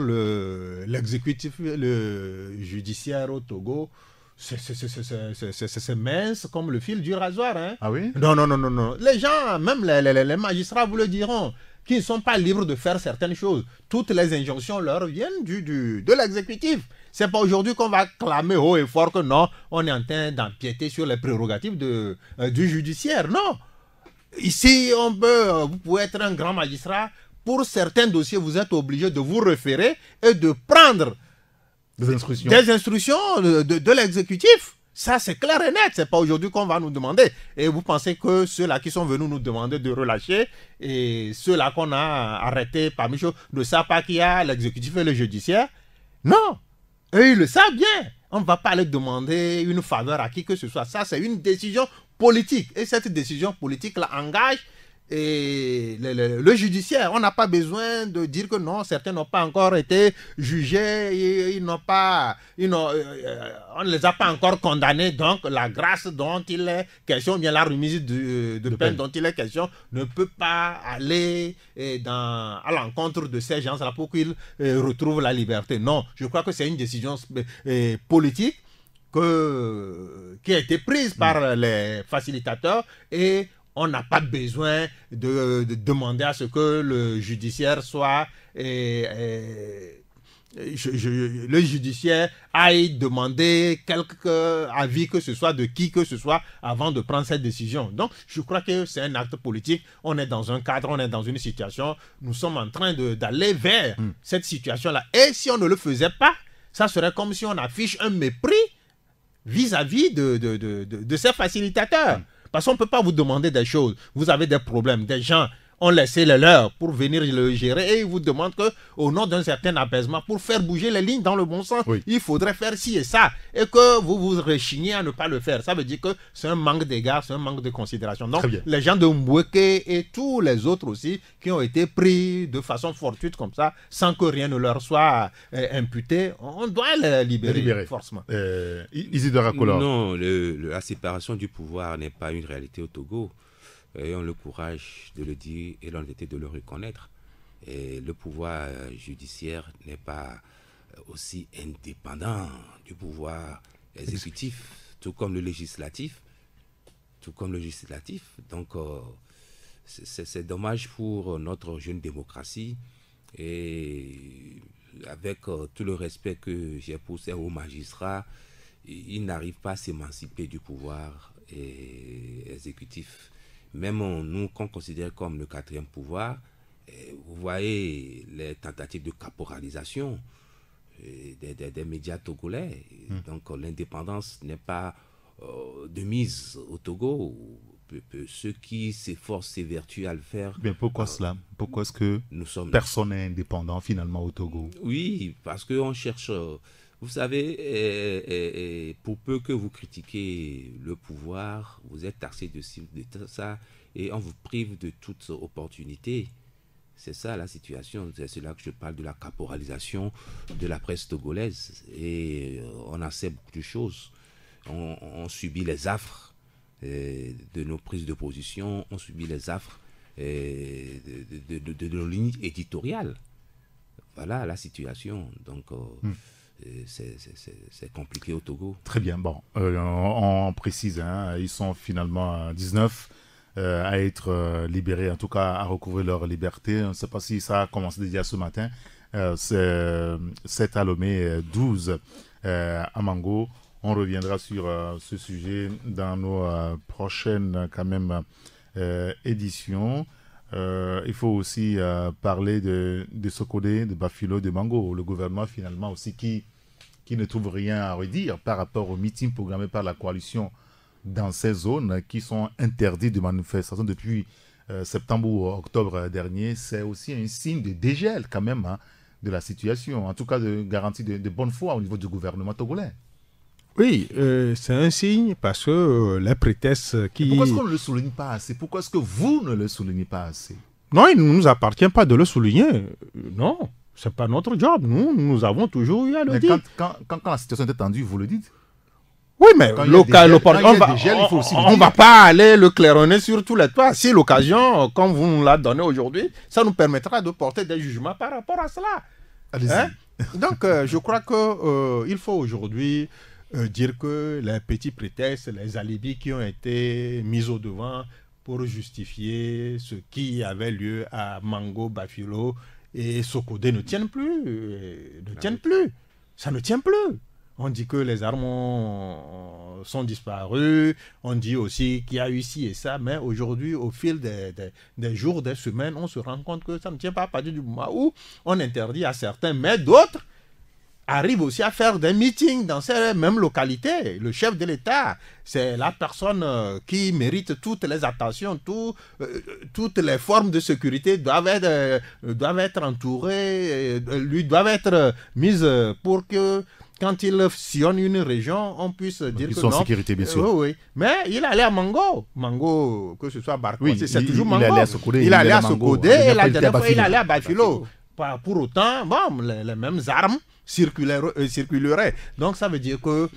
S5: l'exécutif et le judiciaire au Togo, c'est mince comme le fil du rasoir. Hein.
S3: Ah oui?
S5: Non. Les gens, même les magistrats vous le diront, qui ne sont pas libres de faire certaines choses. Toutes les injonctions leur viennent de l'exécutif. C'est pas aujourd'hui qu'on va clamer haut et fort que non, on est en train d'empiéter sur les prérogatives du judiciaire. Non. Ici, vous pouvez être un grand magistrat
S6: pour certains dossiers, vous êtes obligé de vous référer et de prendre
S3: Des instructions.
S6: des instructions de l'exécutif. Ça, c'est clair et net. C'est pas aujourd'hui qu'on va nous demander. Et vous pensez que ceux-là qui sont venus nous demander de relâcher et ceux-là qu'on a arrêtés parmi eux ne savent pas qu'il y a l'exécutif et le judiciaire? Non. Eux, ils le savent bien. On ne va pas aller demander une faveur à qui que ce soit. Ça, c'est une décision politique. Et cette décision politique-là engage le judiciaire. On n'a pas besoin de dire que non, certains n'ont pas encore été jugés, on ne les a pas encore condamnés, donc la grâce dont il est question, bien la remise de peine dont il est question, ne peut pas aller à l'encontre de ces gens-là pour qu'ils retrouvent la liberté. Non, je crois que c'est une décision politique qui a été prise par les facilitateurs et on n'a pas besoin de demander à ce que le judiciaire soit... le judiciaire aille demander quelque avis que ce soit de qui que ce soit avant de prendre cette décision. Donc, je crois que c'est un acte politique. On est dans un cadre, on est dans une situation. Nous sommes en train d'aller vers cette situation-là. Et si on ne le faisait pas, ça serait comme si on affiche un mépris vis-à-vis de ces facilitateurs. Parce qu'on ne peut pas vous demander des choses. Vous avez des problèmes. Des gens ont laissé les leurs pour venir le gérer et ils vous demandent qu'au nom d'un certain apaisement, pour faire bouger les lignes dans le bon sens, il faudrait faire ci et ça. Et que vous vous rechignez à ne pas le faire. Ça veut dire que c'est un manque d'égard, c'est un manque de considération. Donc, les gens de Mboueke et tous les autres aussi qui ont été pris de façon fortuite comme ça, sans que rien ne leur soit imputé, on doit les libérer forcément.
S3: Isidore Akola.
S4: Non, la séparation du pouvoir n'est pas une réalité au Togo. Ayons le courage de le dire et l'honnêteté de le reconnaître. Et le pouvoir judiciaire n'est pas aussi indépendant du pouvoir exécutif, tout comme le législatif. Donc, c'est dommage pour notre jeune démocratie. Et avec tout le respect que j'ai pour ces hauts magistrats, ils n'arrivent pas à s'émanciper du pouvoir exécutif. Même nous, qu'on considère comme le quatrième pouvoir, vous voyez les tentatives de caporalisation des médias togolais. Donc l'indépendance n'est pas de mise au Togo. Ceux qui s'efforcent, s'évertuent à le faire.
S3: Mais pourquoi cela? Pourquoi est-ce que personne n'est indépendant finalement au Togo?
S4: Oui, parce qu'on cherche... Vous savez, pour peu que vous critiquez le pouvoir, vous êtes taxé de ça et on vous prive de toute opportunité. C'est ça la situation. C'est là que je parle de la caporalisation de la presse togolaise. Et on en sait beaucoup de choses. On subit les affres de nos prises de position, on subit les affres de nos lignes éditoriales. Voilà la situation. Donc... c'est compliqué au Togo.
S3: Très bien, bon, on précise, ils sont finalement 19 à être libérés, en tout cas à recouvrir leur liberté. On ne sait pas si ça a commencé déjà ce matin. C'est 7 à Lomé, 12 à Mango. On reviendra sur ce sujet dans nos prochaines quand même éditions. Il faut aussi parler de Sokodé, de Bafilo, de Mango, le gouvernement finalement aussi qui ne trouve rien à redire par rapport aux meetings programmés par la coalition dans ces zones qui sont interdits de manifestation depuis septembre ou octobre dernier. C'est aussi un signe de dégel quand même de la situation, en tout cas de garantie de bonne foi au niveau du gouvernement togolais.
S5: Oui, c'est un signe parce que les prétextes qui...
S3: Pourquoi est-ce qu'on ne le souligne pas assez? Pourquoi est-ce que vous ne le soulignez pas assez?
S5: Non, il ne nous appartient pas de le souligner. Non, ce n'est pas notre job. Nous avons toujours eu à le dire.
S3: Quand la situation est tendue, vous le dites?
S5: Oui, mais on ne va pas aller le claironner sur tous les toits. Si l'occasion, comme vous nous l'avez donné aujourd'hui, ça nous permettra de porter des jugements par rapport à cela.
S3: Allez-y.
S5: Donc, je crois qu'il faut aujourd'hui... dire que les petits prétextes, les alibis qui ont été mis au devant pour justifier ce qui avait lieu à Mango, Bafilo et Sokodé ne tiennent plus. Ça ne tient plus. On dit que les armes
S6: sont disparus. On dit aussi qu'il y a eu ci et ça. Mais aujourd'hui, au fil des jours, des semaines, on se rend compte que ça ne tient pas à partir du moment où on interdit à certains, mais d'autres arrive aussi à faire des meetings dans ces mêmes localités. Le chef de l'État, c'est la personne qui mérite toutes les attentions, toutes les formes de sécurité doivent être entourées, lui doivent être mises pour que quand il sillonne une région, on puisse dire que non.
S3: en sécurité, bien sûr.
S6: Oui. Mais il allait à Mango, que ce soit Barco,
S3: oui,
S6: c'est toujours Mango.
S3: Il allait à Sokodé.
S6: Il allait à Sokodé et la dernière fois, il allait à Bafilo. Pour autant, bon, les mêmes armes circuleraient. Donc ça veut dire que,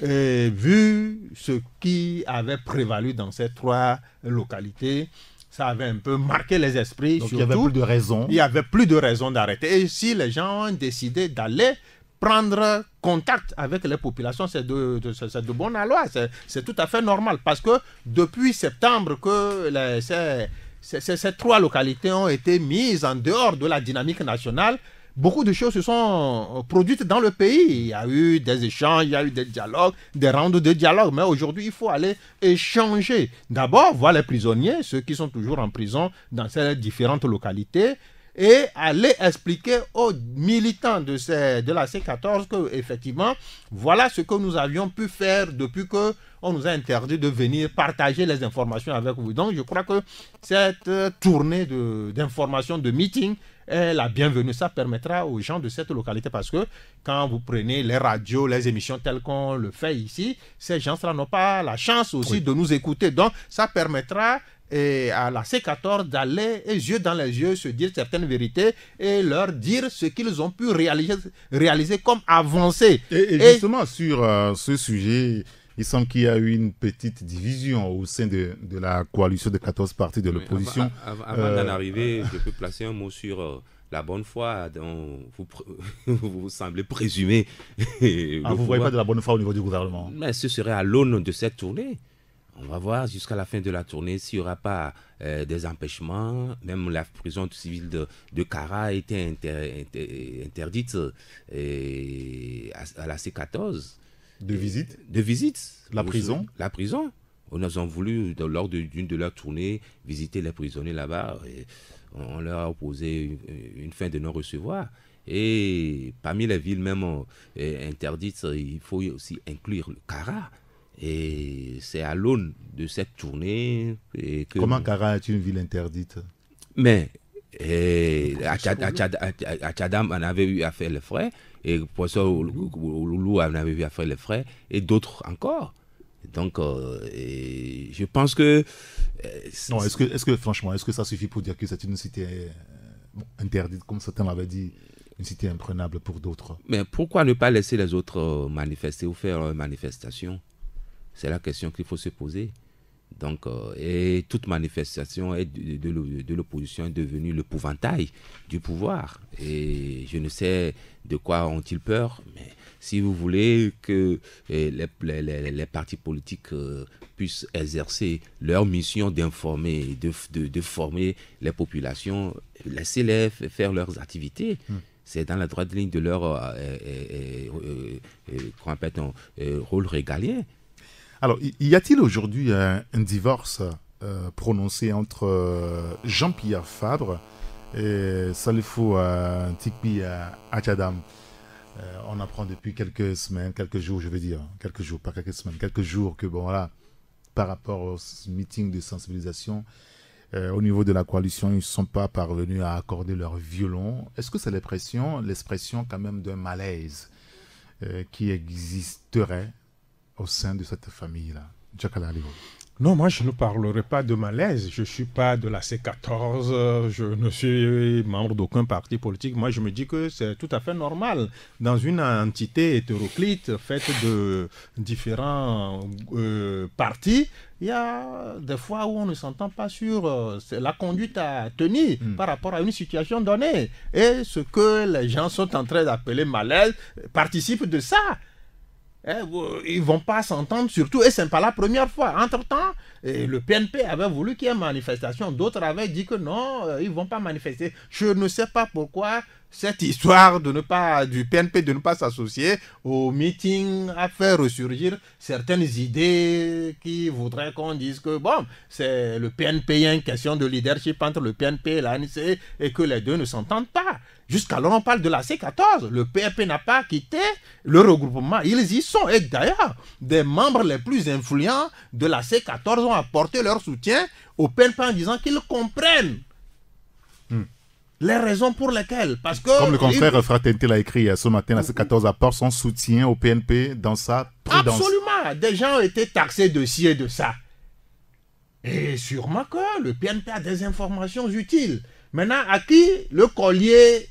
S6: vu ce qui avait prévalu dans ces 3 localités, ça avait un peu marqué les esprits.
S3: Donc
S6: surtout,
S3: il n'y avait plus de raison.
S6: Il n'y avait plus de raison d'arrêter. Et si les gens ont décidé d'aller prendre contact avec les populations, c'est de bon aloi. C'est tout à fait normal. Parce que depuis septembre que ces 3 localités ont été mises en dehors de la dynamique nationale, beaucoup de choses se sont produites dans le pays. Il y a eu des échanges, il y a eu des dialogues, des rounds de dialogue. Mais aujourd'hui, il faut aller échanger. D'abord, voir les prisonniers, ceux qui sont toujours en prison dans ces différentes localités, et aller expliquer aux militants de la C14 que, effectivement, voilà ce que nous avions pu faire depuis que on nous a interdit de venir partager les informations avec vous. Donc, je crois que cette tournée d'informations, de meeting, est la bienvenue. Ça permettra aux gens de cette localité, parce que quand vous prenez les radios, les émissions telles qu'on le fait ici, ces gens-là n'ont pas la chance aussi de nous écouter. Donc, ça permettra à la C14 d'aller les yeux dans les yeux, se dire certaines vérités et leur dire ce qu'ils ont pu réaliser comme avancée.
S3: Et justement, sur ce sujet, il semble qu'il y a eu une petite division au sein de la coalition de 14 partis de l'opposition.
S4: Avant d'en arriver, je peux placer un mot sur la bonne foi dont vous semblez présumer.
S3: Vous ne voyez pas de la bonne foi au niveau du gouvernement?
S4: Mais ce serait à l'aune de cette tournée. On va voir jusqu'à la fin de la tournée s'il n'y aura pas des empêchements. Même la prison civile de Kara a été interdite à la C14.
S3: De visite?
S4: De visite.
S3: La prison?
S4: La prison. Ils ont voulu, lors d'une de leurs tournées, visiter les prisonniers là-bas. On leur a opposé une fin de non-recevoir. Et parmi les villes même interdites, il faut aussi inclure le Kara. Et c'est à l'aune de cette tournée que... Comment
S3: Kara est une ville interdite?
S4: Mais à Tchadam, on avait eu à faire les frais, et professeur Loulou en avait eu à faire les frais, et d'autres encore. Donc, je pense que...
S3: non, est-ce que franchement, est-ce que ça suffit pour dire que c'est une cité interdite, comme certains l'avaient dit, une cité imprenable pour d'autres?
S4: Mais pourquoi ne pas laisser les autres manifester ou faire une manifestation? C'est la question qu'il faut se poser. Donc, et toute manifestation de l'opposition est devenue l'épouvantail du pouvoir. Et je ne sais de quoi ont-ils peur, mais si vous voulez que les partis politiques puissent exercer leur mission d'informer, de former les populations, laissez-les faire leurs activités. C'est dans la droite ligne de leur rôle régalien.
S3: Alors, y a-t-il aujourd'hui un divorce prononcé entre Jean-Pierre Fabre et Salifou Tikpi à Tchadam? On apprend depuis quelques semaines, quelques jours, je veux dire, quelques jours, pas quelques semaines, quelques jours que, bon, voilà, par rapport au meeting de sensibilisation, au niveau de la coalition, ils ne sont pas parvenus à accorder leur violon. Est-ce que c'est l'expression quand même d'un malaise qui existerait au sein de cette famille-là? Djakala Aligo.
S5: Non, moi je ne parlerai pas de malaise. Je ne suis pas de la C14, je ne suis membre d'aucun parti politique. Moi je me dis que c'est tout à fait normal. Dans une entité hétéroclite faite de différents partis, il y a des fois où on ne s'entend pas sur la conduite à tenir par rapport à une situation donnée. Et ce que les gens sont en train d'appeler malaise participe de ça.
S6: ils ne vont pas s'entendre surtout, et ce n'est pas la première fois. Entre-temps, le PNP avait voulu qu'il y ait une manifestation, d'autres avaient dit que non, ils ne vont pas manifester. Je ne sais pas pourquoi cette histoire du PNP de ne pas s'associer au meeting a fait ressurgir certaines idées qui voudraient qu'on dise que bon, c'est le PNP, il y a une question de leadership entre le PNP et l'ANC et que les deux ne s'entendent pas. Jusqu'alors, on parle de la C14. Le PNP n'a pas quitté le regroupement. Ils y sont. Et d'ailleurs, des membres les plus influents de la C14 ont apporté leur soutien au PNP en disant qu'ils comprennent les raisons pour lesquelles. Parce que
S3: comme le confrère Fraternité l'a écrit ce matin, la C14 apporte son soutien au PNP dans sa prudence.
S6: Absolument. Des gens ont été taxés de ci et de ça. Et sûrement que le PNP a des informations utiles. Maintenant, à qui le collier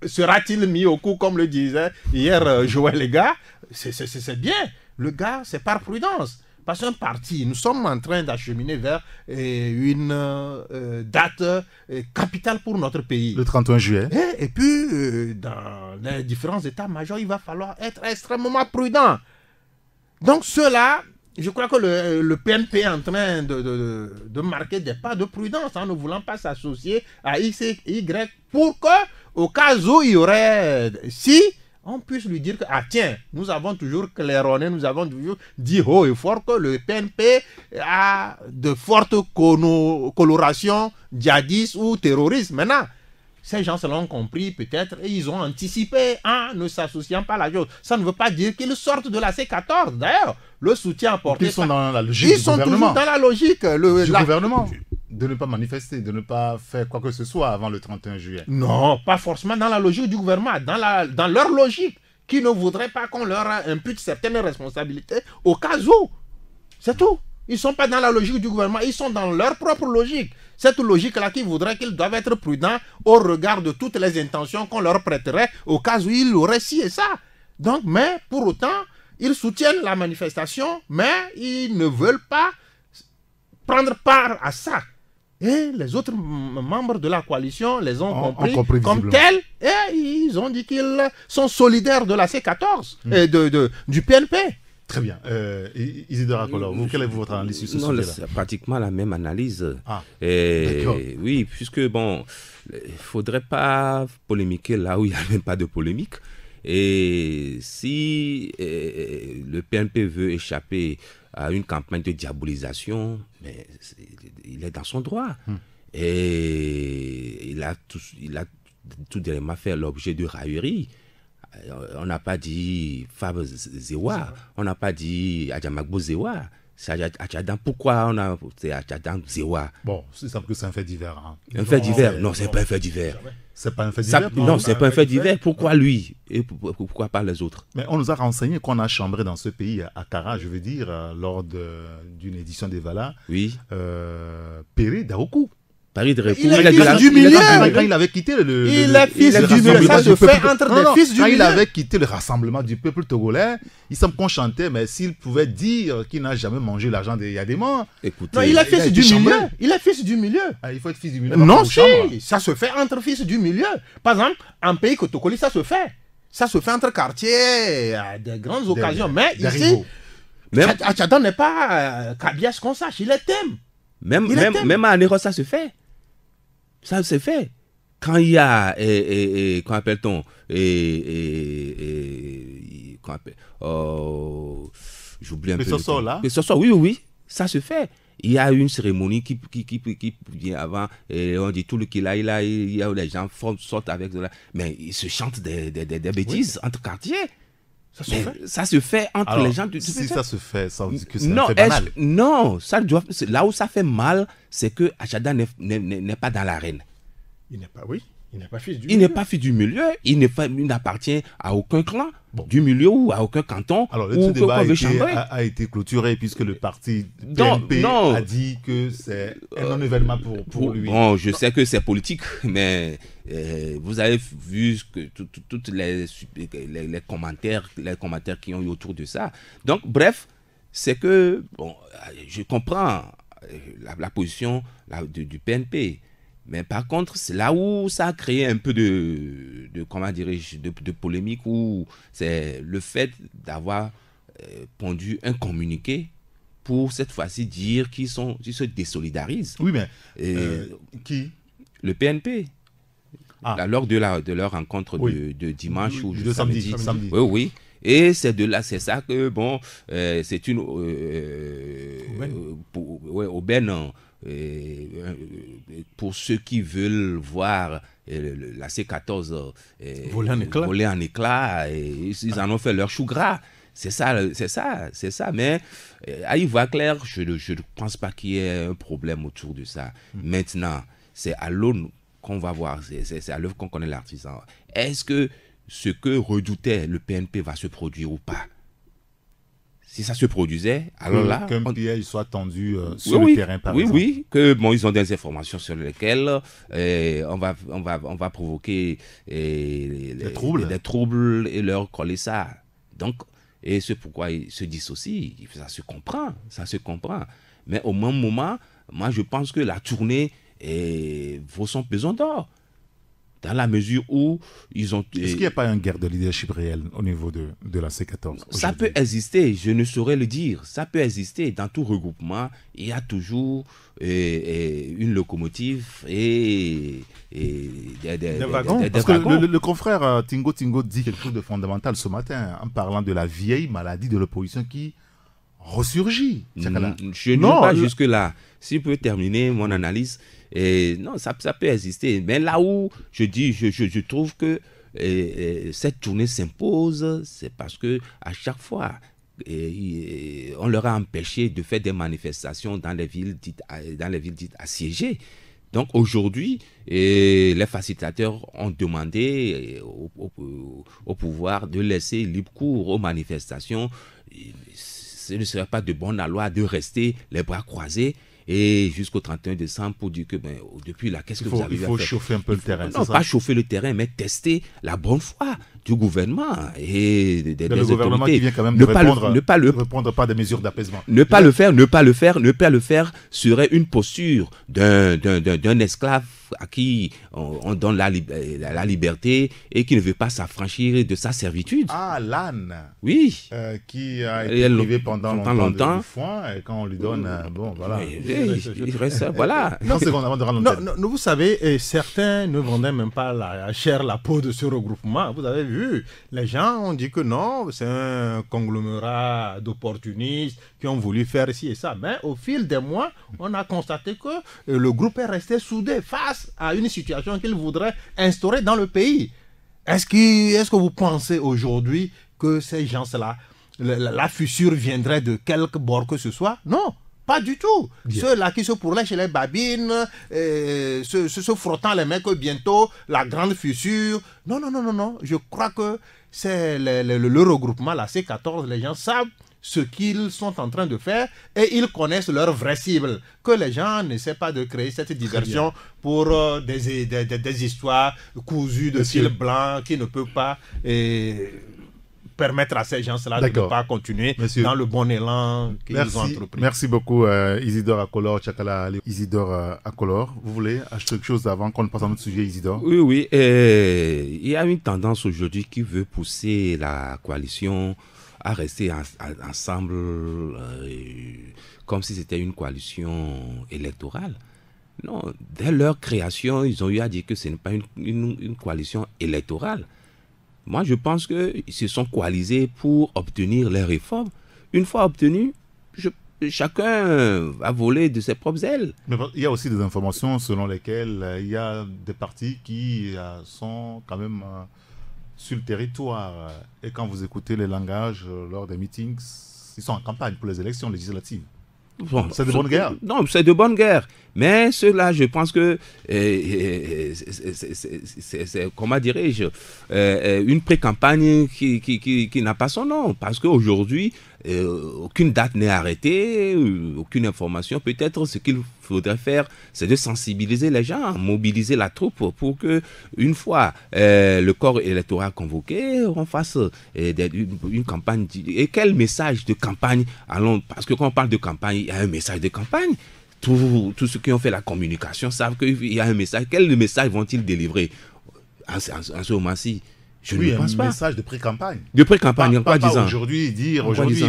S6: sera-t-il mis au cou, comme le disait hier Joël Lega? C'est bien. Le gars, c'est par prudence. Parce qu'un parti, nous sommes en train d'acheminer vers une date capitale pour notre pays.
S3: Le 31 juillet.
S6: Et puis, dans les différents états-majors, il va falloir être extrêmement prudent. Donc, ceux-là, je crois que le PNP est en train de marquer des pas de prudence en ne voulant pas s'associer à X et Y pour que, au cas où il y aurait... Si on puisse lui dire que, ah tiens, nous avons toujours claironné, nous avons toujours dit haut et fort que le PNP a de fortes colorations djihadistes ou terroristes. Maintenant, ces gens l'ont compris peut-être et ils ont anticipé en ne s'associant pas à la chose. Ça ne veut pas dire qu'ils sortent de la C14. D'ailleurs, le soutien apporté...
S3: Ils sont dans la logique du gouvernement. Ils sont toujours dans
S6: la logique
S3: du gouvernement. De ne pas manifester, de ne pas faire quoi que ce soit avant le 31 juillet.
S6: Non, pas forcément dans la logique du gouvernement, dans leur logique, qui ne voudrait pas qu'on leur impute certaines responsabilités au cas où. C'est tout. Ils ne sont pas dans la logique du gouvernement, ils sont dans leur propre logique. Cette logique-là qui voudrait qu'ils doivent être prudents au regard de toutes les intentions qu'on leur prêterait au cas où ils auraient ci et ça. Donc, mais pour autant, ils soutiennent la manifestation, mais ils ne veulent pas prendre part à ça. Et les autres membres de la coalition les ont compris comme tels et ils ont dit qu'ils sont solidaires de la C14 et du PNP.
S3: Très bien. Isidore Akolor, quelle est votre analyse sur ce sujet-là?
S4: C'est pratiquement la même analyse.
S3: D'accord.
S4: Oui, puisque bon, il ne faudrait pas polémiquer là où il n'y a même pas de polémique. Et si le PNP veut échapper à une campagne de diabolisation, mais il est dans son droit. Et il a tout dernièrement fait l'objet de railleries. On n'a pas dit Fab Zewa, on n'a pas dit Adjamagbo Zewa. C'est Adjadan. Pourquoi on a c'est Adjadan Zewa?
S3: Bon, c'est simple que c'est un fait divers. Hein.
S4: Un fait divers? Non, c'est pas un fait divers.
S3: C'est pas un fait divers?
S4: Non, c'est pas un fait divers. Pourquoi lui? Et pourquoi pas les autres?
S3: Mais on nous a renseigné qu'on a chambré dans ce pays, à Kara, je veux dire, lors d'une édition des Valas,
S4: oui.
S3: Péré Daokou.
S4: Paris de
S6: Il est fils du milieu.
S3: Quand il avait quitté
S6: il est fils du milieu. Ça se fait entre des fils du milieu.
S3: Quand il avait quitté le rassemblement du peuple togolais, il semble qu'on chantait, mais s'il pouvait dire qu'il n'a jamais mangé l'argent des Yadémans.
S4: Écoutez,
S6: non, il est fils du milieu. Il est fils du milieu.
S3: Ah, il faut être fils du milieu.
S6: Non, si. Ça se fait entre fils du milieu. Par exemple, en pays Kotokoli, ça se fait. Ça se fait entre quartiers, à des grandes occasions. Mais ici, Tchadan n'est pas Kabias qu'on sache. Il est thème.
S4: Même à Anéro, ça se fait. Ça se fait. Quand il y a, comment appelle-t-on, j'oublie un peu.
S3: Ce soir là.
S4: Ce soir, oui, ça se fait. Il y a une cérémonie qui vient avant, et on dit tout le qu'il a, il y a les gens sortent avec, mais ils se chantent des bêtises entre quartiers. Ça se fait entre les gens du
S3: si ça se fait, ça veut dire que c'est un fait banal.
S4: Non, là où ça fait mal, c'est que Adjadan n'est pas dans l'arène.
S6: Il n'est pas, il n'est pas fils du
S4: milieu. Il n'est pas fils du milieu, il n'appartient à aucun clan du milieu ou à aucun canton.
S3: Alors le débat a été clôturé puisque le parti PNP a dit que c'est un non-événement pour lui.
S4: Bon, je sais que c'est politique, mais vous avez vu que toutes les commentaires qui ont eu autour de ça. Donc, bref, c'est que, bon, je comprends la position du PNP. Mais par contre, c'est là où ça a créé un peu de comment dirais-je, de polémique, où c'est le fait d'avoir pondu un communiqué pour cette fois-ci dire qu'ils se désolidarisent.
S3: Oui, mais
S4: qui? Le PNP. Lors de leur rencontre de dimanche ou de samedi. Oui, oui. Et c'est ça que, bon, c'est une aubaine pour ceux qui veulent voir la C14 voler en éclats. Ils en ont fait leur chou gras. C'est ça. Mais à y voir clair, je ne pense pas qu'il y ait un problème autour de ça. Maintenant, c'est à l'aune qu'on va voir, c'est à l'œuvre qu'on connaît l'artisan. Est-ce que ce que redoutait le PNP va se produire ou pas? Si ça se produisait, alors là...
S3: Qu'un piège soit tendu sur le terrain, par exemple.
S4: Oui, que bon, ils ont des informations sur lesquelles on va provoquer des troubles et leur coller ça. Donc, et c'est pourquoi ils se dissocient. Ça se comprend. Mais au même moment, moi, je pense que la tournée vaut son pesant d'or. Dans la mesure où ils ont...
S3: Est-ce qu'il n'y a pas une guerre de leadership réelle au niveau de la C14?
S4: Ça peut exister, je ne saurais le dire. Ça peut exister. Dans tout regroupement, il y a toujours une locomotive et des wagons.
S3: Parce que le confrère Tingo dit quelque chose de fondamental ce matin en parlant de la vieille maladie de l'opposition qui ressurgit.
S4: Je ne vais pas jusque-là. Si je peux terminer mon analyse... non, ça peut exister. Mais là où je trouve que cette tournée s'impose, c'est parce que à chaque fois, on leur a empêché de faire des manifestations dans les villes dites assiégées. Donc aujourd'hui, les facilitateurs ont demandé au pouvoir de laisser libre cours aux manifestations. Ce ne serait pas de bonne loi de rester les bras croisés et jusqu'au 31 décembre pour dire que depuis là, qu'est-ce que vous avez fait?
S3: Il faut chauffer un peu le terrain.
S4: Non, pas chauffer le terrain, mais tester la bonne foi du gouvernement et des
S3: gouvernement
S4: autorités.
S3: qui vient quand même de répondre pas des mesures d'apaisement.
S4: Ne pas le faire serait une posture d'un esclave à qui on donne la liberté et qui ne veut pas s'affranchir de sa servitude.
S3: Ah, l'âne.
S4: Oui.
S3: Qui a été privé pendant longtemps du foin et quand on lui donne, bon, voilà.
S4: Il reste, voilà.
S6: Non, vous savez, certains ne vendaient même pas la peau de ce regroupement. Vous avez vu, les gens ont dit que non, c'est un conglomérat d'opportunistes qui ont voulu faire ci et ça. Mais au fil des mois, on a constaté que le groupe est resté soudé face à une situation qu'il voudrait instaurer dans le pays. Est-ce que vous pensez aujourd'hui que ces gens-là, la fissure viendrait de quelque bord que ce soit? Non. Pas du tout. Ceux-là qui se pourraient chez les babines, se frottant les mains que bientôt la grande fissure. Non. Je crois que c'est le regroupement, la C14, les gens savent ce qu'ils sont en train de faire et ils connaissent leur vraie cible. Que les gens n'essaient pas de créer cette diversion pour des histoires cousues de fil blanc qui ne peuvent pas... permettre à ces gens-là de ne pas continuer dans le bon élan qu'ils ont entrepris.
S3: Merci beaucoup Isidore Akolor, Tchakala Isidore Akolor. Vous voulez ajouter quelque chose avant qu'on passe à notre sujet, Isidore?
S4: Oui. Il y a une tendance aujourd'hui qui veut pousser la coalition à rester ensemble comme si c'était une coalition électorale. Non, dès leur création, ils ont eu à dire que ce n'est pas une coalition électorale. Moi, je pense qu'ils se sont coalisés pour obtenir les réformes. Une fois obtenues, chacun va voler de ses propres ailes.
S3: Mais il y a aussi des informations selon lesquelles il y a des partis qui sont quand même sur le territoire. Et quand vous écoutez les langages lors des meetings, ils sont en campagne pour les élections législatives.
S4: Bon,
S3: c'est de bonne guerre.
S4: Non, c'est de bonne guerre. Mais ceux-là, je pense que c'est comment dirais-je, une pré-campagne qui n'a pas son nom. Parce qu'aujourd'hui, aucune date n'est arrêtée, aucune information. Peut-être ce qu'il faudrait faire, c'est de sensibiliser les gens, mobiliser la troupe pour que, une fois le corps électoral convoqué, on fasse une campagne. Et quel message de campagne allons? Parce que quand on parle de campagne, il y a un message de campagne. Tous ceux qui ont fait la communication savent qu'il y a un message. Quel message vont-ils délivrer en ce moment-ci? Je ne pense pas.
S3: Un message de pré-campagne.
S4: De pré-campagne, en quoi disant?
S3: Aujourd'hui,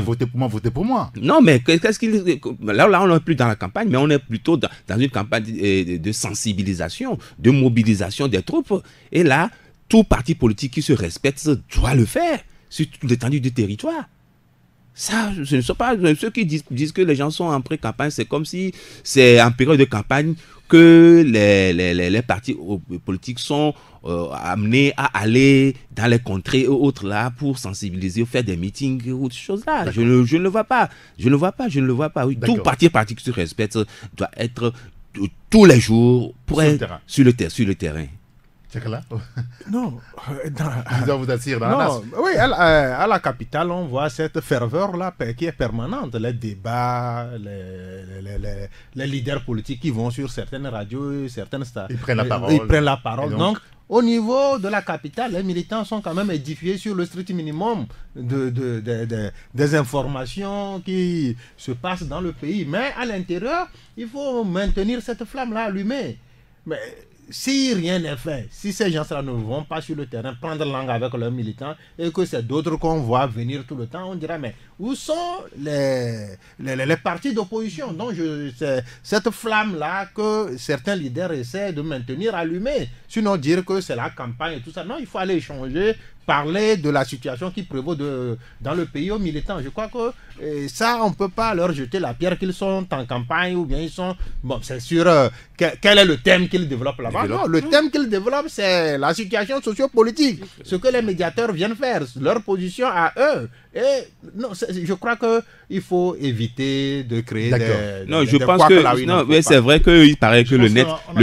S3: votez pour moi.
S4: Non, mais qu'est-ce qu'il... Là, on n'est plus dans la campagne, mais on est plutôt dans une campagne de sensibilisation, de mobilisation des troupes. Et là, tout parti politique qui se respecte doit le faire sur toute l'étendue du territoire. Ça, ce ne sont pas ceux qui disent que les gens sont en pré-campagne, c'est comme si c'est en période de campagne que les partis politiques sont amenés à aller dans les contrées ou autres là pour sensibiliser, faire des meetings ou autre chose là. Je ne le vois pas. Je ne le vois pas. Oui. Tout parti qui se respecte doit être tous les jours pour être sur le terrain.
S3: Là.
S6: Non.
S3: Vous attire dans la
S6: oui, à la capitale, on voit cette ferveur-là qui est permanente. Les débats, les leaders politiques qui vont sur certaines radios, certaines stations. Ils prennent la parole. Donc, au niveau de la capitale, les militants sont quand même édifiés sur le strict minimum des informations qui se passent dans le pays. Mais à l'intérieur, il faut maintenir cette flamme-là allumée. Mais si rien n'est fait, si ces gens-là ne vont pas sur le terrain prendre langue avec leurs militants et que c'est d'autres qu'on voit venir tout le temps, on dira mais où sont les partis d'opposition? Donc c'est cette flamme-là que certains leaders essaient de maintenir allumée. Sinon dire que c'est la campagne et tout ça. Non, il faut aller échanger, parler de la situation qui prévaut dans le pays aux militants. Je crois que ça, on ne peut pas leur jeter la pierre qu'ils sont en campagne ou bien ils sont... Bon, c'est sûr, quel est le thème qu'ils développent là-bas? Non, le thème qu'ils développent, c'est la situation sociopolitique. Ce que les médiateurs viennent faire, leur position à eux. Et non, je crois qu'il faut éviter de créer des...
S4: Non, je pense que... Non, mais c'est vrai qu'il paraît que le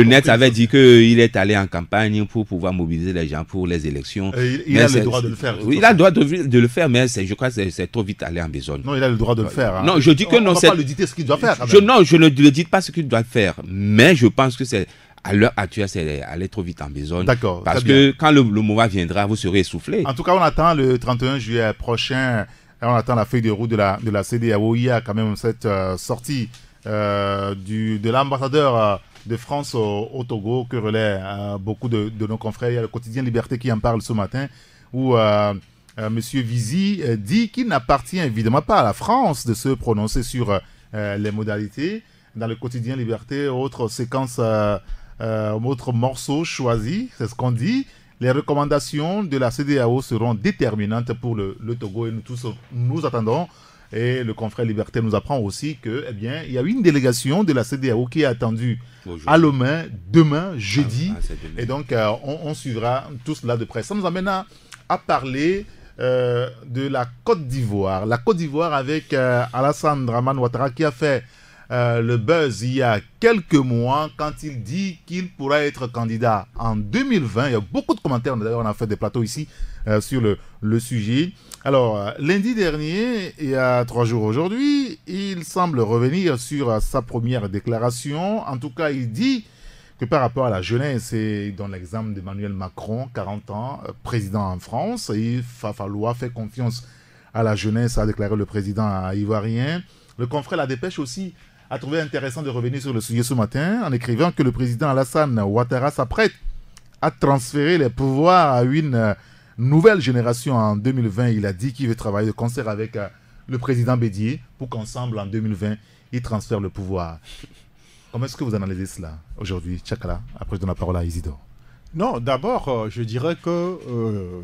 S4: net avait dit qu'il est allé en campagne pour pouvoir mobiliser les gens pour les élections.
S3: Il a le droit de le faire.
S4: Oui, il a le droit de le faire, mais je crois que c'est trop vite allé en besogne.
S3: Non, il a le droit de le faire. Hein.
S4: Non, je dis que non.
S3: On ne va pas lui dicter ce qu'il doit faire.
S4: Non, je ne lui dis pas ce qu'il doit faire, mais je pense que c'est... À l'heure actuelle, c'est aller trop vite en besogne.
S3: D'accord.
S4: Parce que quand le moment viendra, vous serez essoufflé.
S3: En tout cas, on attend le 31 juillet prochain. On attend la feuille de route de la CEDEAO. Il y a quand même cette sortie de l'ambassadeur de France au Togo que relaient beaucoup de nos confrères. Il y a le quotidien Liberté qui en parle ce matin où Monsieur Vizy dit qu'il n'appartient évidemment pas à la France de se prononcer sur les modalités. Dans le quotidien Liberté, autre séquence... autre morceau choisi, c'est ce qu'on dit. Les recommandations de la CEDEAO seront déterminantes pour le Togo et nous tous nous attendons. Et le confrère Liberté nous apprend aussi que, eh bien, il y a une délégation de la CEDEAO qui est attendue à Lomé demain, jeudi. Et donc, on suivra tout cela de près. Ça nous amène à parler de la Côte d'Ivoire. La Côte d'Ivoire avec Alassane Dramane Ouattara qui a fait le buzz il y a quelques mois quand il dit qu'il pourra être candidat en 2020. Il y a beaucoup de commentaires, d'ailleurs on a fait des plateaux ici sur le sujet. Alors lundi dernier, il y a 3 jours aujourd'hui, il semble revenir sur sa première déclaration. En tout cas, il dit que par rapport à la jeunesse, et il donne l'exemple d'Emmanuel Macron, 40 ans, président en France, il va falloir faire confiance à la jeunesse, a déclaré le président ivoirien. Le confrère La Dépêche aussi a trouvé intéressant de revenir sur le sujet ce matin en écrivant que le président Alassane Ouattara s'apprête à transférer les pouvoirs à une nouvelle génération en 2020. Il a dit qu'il veut travailler de concert avec le président Bédié pour qu'ensemble en 2020, il transfère le pouvoir. Comment est-ce que vous analysez cela aujourd'hui, Tchakala? Après, je donne la parole à Isidore.
S6: Non, d'abord, je dirais que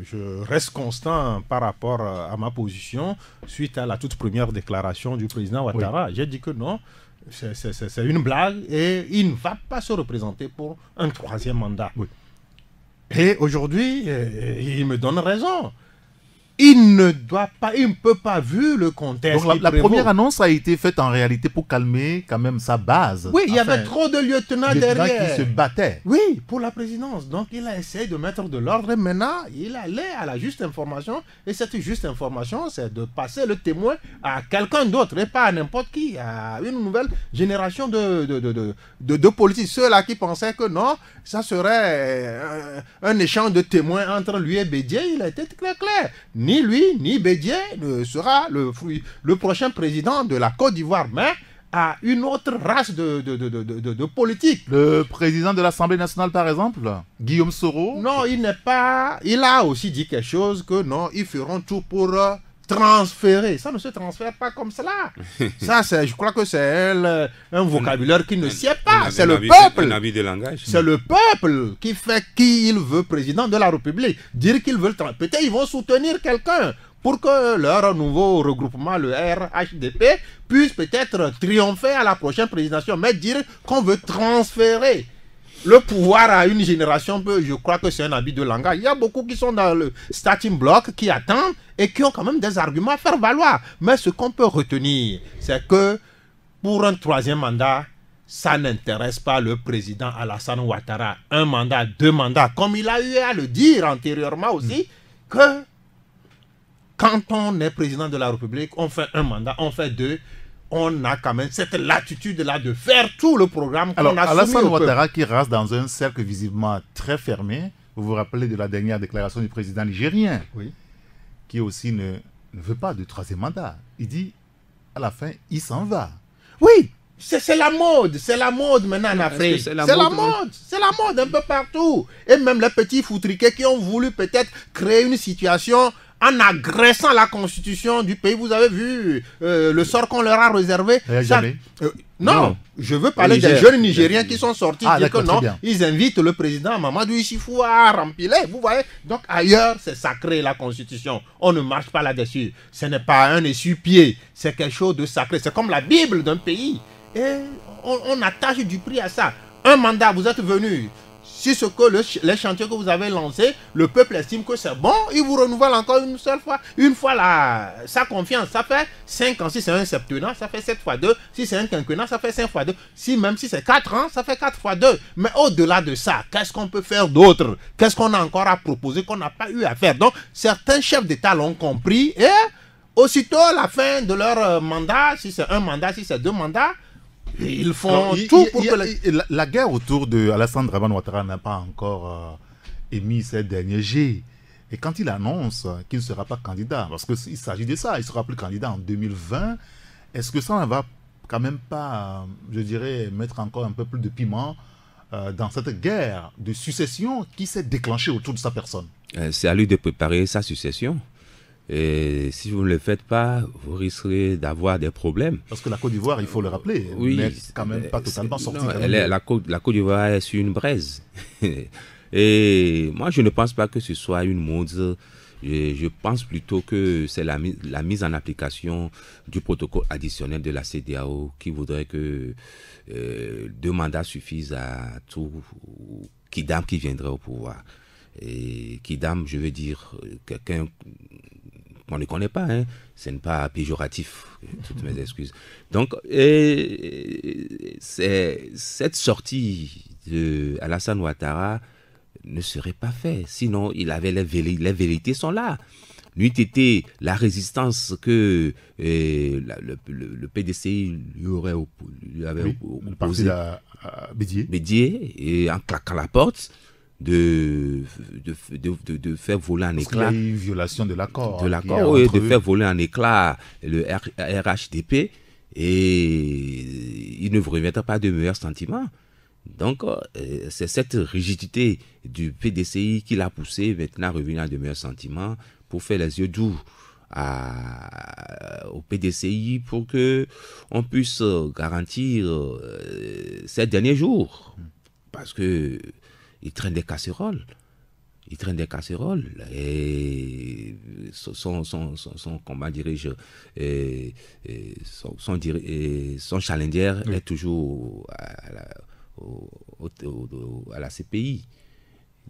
S6: je reste constant par rapport à ma position suite à la toute première déclaration du président Ouattara. Oui. J'ai dit que non, c'est une blague et il ne va pas se représenter pour un 3e mandat. Oui. Et aujourd'hui, il me donne raison. Il ne peut pas, vu le contexte.
S3: Donc la première annonce a été faite en réalité pour calmer quand même sa base.
S6: Oui, il y avait trop de lieutenants derrière.
S3: Qui se battaient.
S6: Oui, pour la présidence. Donc il a essayé de mettre de l'ordre et maintenant il allait à la juste information. Et cette juste information, c'est de passer le témoin à quelqu'un d'autre et pas à n'importe qui, à une nouvelle génération de politiques. Ceux-là qui pensaient que non, ça serait un échange de témoins entre lui et Bédié, il a été très clair. Ni lui, ni Bédié ne sera le prochain président de la Côte d'Ivoire. Mais à une autre race de politique.
S3: Le président de l'Assemblée nationale, par exemple, Guillaume Soro.
S6: Non, il n'est pas... Il a aussi dit quelque chose que non, ils feront tout pour transférer. Ça ne se transfère pas comme cela. Ça, je crois que c'est un vocabulaire qui ne sied pas. C'est le peuple.
S4: Un habit de langage.
S6: C'est le peuple qui fait qui il veut président de la République. Dire qu'ils veulent... Peut-être ils vont soutenir quelqu'un pour que leur nouveau regroupement, le RHDP, puisse peut-être triompher à la prochaine présidentielle. Mais dire qu'on veut transférer le pouvoir à une génération, je crois que c'est un habit de langage. Il y a beaucoup qui sont dans le starting block, qui attendent et qui ont quand même des arguments à faire valoir. Mais ce qu'on peut retenir, c'est que pour un troisième mandat, ça n'intéresse pas le président Alassane Ouattara. Un mandat, 2 mandats, comme il a eu à le dire antérieurement aussi, que quand on est président de la République, on fait 1 mandat, on fait 2, on a quand même cette latitude-là de faire tout le programme qu'on a soumis
S3: Alassane
S6: au peuple.
S3: Ouattara qui reste dans un cercle visiblement très fermé, vous vous rappelez de la dernière déclaration du président nigérien,
S6: Oui.
S3: qui aussi ne veut pas de 3e mandat. Il dit, à la fin, il s'en va.
S6: Oui, c'est la mode maintenant en Afrique.
S4: C'est
S6: C'est
S4: la
S6: la
S4: mode,
S6: mode, c'est la mode un peu partout. Et même les petits foutriquets qui ont voulu peut-être créer une situation en agressant la constitution du pays. Vous avez vu le sort qu'on leur a réservé.
S3: Jamais.
S6: Non, je veux parler
S4: Niger.
S6: des jeunes Nigériens qui sont sortis dire que
S3: d'accord,
S6: non,
S3: très bien.
S6: ils invitent le président Mamadou Issifou à remplir. Vous voyez, donc ailleurs, c'est sacré la constitution. On ne marche pas là-dessus. Ce n'est pas un essuie-pied, c'est quelque chose de sacré. C'est comme la Bible d'un pays. Et on attache du prix à ça. 1 mandat, vous êtes venu. Si ce que les chantiers que vous avez lancés, le peuple estime que c'est bon, il vous renouvelle encore une seule fois. Une fois sa confiance, ça fait 5 ans. Si c'est un septennat, ça fait 7 fois 2. Si c'est un quinquennat, ça fait 5 fois 2. Même si c'est 4 ans, ça fait 4 fois 2. Mais au-delà de ça, qu'est-ce qu'on peut faire d'autre? Qu'est-ce qu'on a encore à proposer qu'on n'a pas eu à faire? Donc, certains chefs d'État l'ont compris et aussitôt à la fin de leur mandat, si c'est 1 mandat, si c'est 2 mandats, ils font tout pour que...
S3: La guerre autour de Alassane Draman Ouattara n'a pas encore émis ses derniers jets. Et quand il annonce qu'il ne sera pas candidat, parce qu'il s'agit de ça, il ne sera plus candidat en 2020, est-ce que ça ne va quand même pas, je dirais, mettre encore un peu plus de piment dans cette guerre de succession qui s'est déclenchée autour de sa personne?
S4: C'est à lui de préparer sa succession. Et si vous ne le faites pas, vous risquerez d'avoir des problèmes.
S3: Parce que la Côte d'Ivoire, il faut le rappeler, n'est quand même pas totalement sortie.
S4: La Côte d'Ivoire est sur une braise. Et moi, je ne pense pas que ce soit une mode. Je pense plutôt que c'est la mise en application du protocole additionnel de la CEDEAO qui voudrait que 2 mandats suffisent à tout Kidam qui viendrait au pouvoir. Et Kidam, je veux dire, quelqu'un qu'on ne connaît pas, hein. Ce n'est pas péjoratif, toutes mes excuses. Donc, cette sortie de Alassane Ouattara ne serait pas faite. Sinon, il avait les vérités sont là. N'eût été la résistance que le PDCI lui avait opposée, Bédié, et en claquant la porte, de faire voler en éclat.
S3: Parce qu'il y a eu une violation de l'accord.
S4: Oui, de faire voler en éclat le RHDP, et il ne vous remettra pas de meilleurs sentiments. Donc, c'est cette rigidité du PDCI qui l'a poussé maintenant à revenir à de meilleurs sentiments pour faire les yeux doux au PDCI pour qu'on puisse garantir ces derniers jours. Parce que il traîne des casseroles. Et comment dirais-je, son challenger est toujours à la CPI.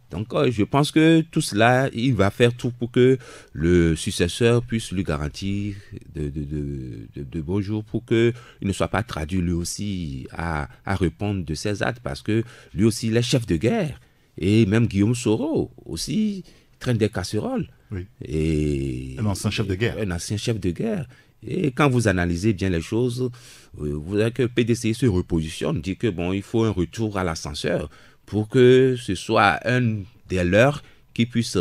S4: Donc, je pense que tout cela, il va faire tout pour que le successeur puisse lui garantir de beaux jours pour qu'il ne soit pas traduit lui aussi à répondre de ses actes, parce que lui aussi, il est chef de guerre. Et même Guillaume Soro aussi traîne des casseroles.
S3: Oui.
S4: Et
S3: un ancien chef de guerre.
S4: Un ancien chef de guerre. Et quand vous analysez bien les choses, vous voyez que le PDCI se repositionne, dit que bon, il faut un retour à l'ascenseur pour que ce soit un des leurs qui puisse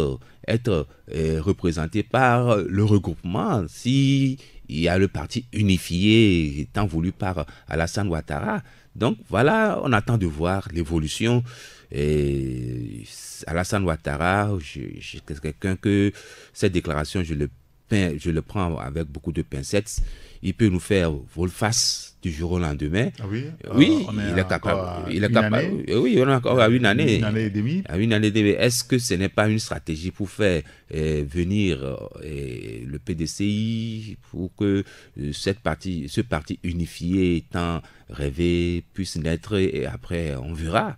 S4: être représenté par le regroupement. Si il y a le parti unifié tant voulu par Alassane Ouattara. Donc voilà, on attend de voir l'évolution. Et Alassane Ouattara, je quelqu'un que cette déclaration, je le prends avec beaucoup de pincettes. Il peut nous faire volte-face du jour au lendemain.
S3: Ah oui,
S4: oui, il est capable. Il est capable. Oui, on est encore à une année.
S3: Une année et demie.
S4: À une année et demie. Est-ce que ce n'est pas une stratégie pour faire venir le PDCI pour que ce parti unifié tant rêvé puisse naître et après on verra.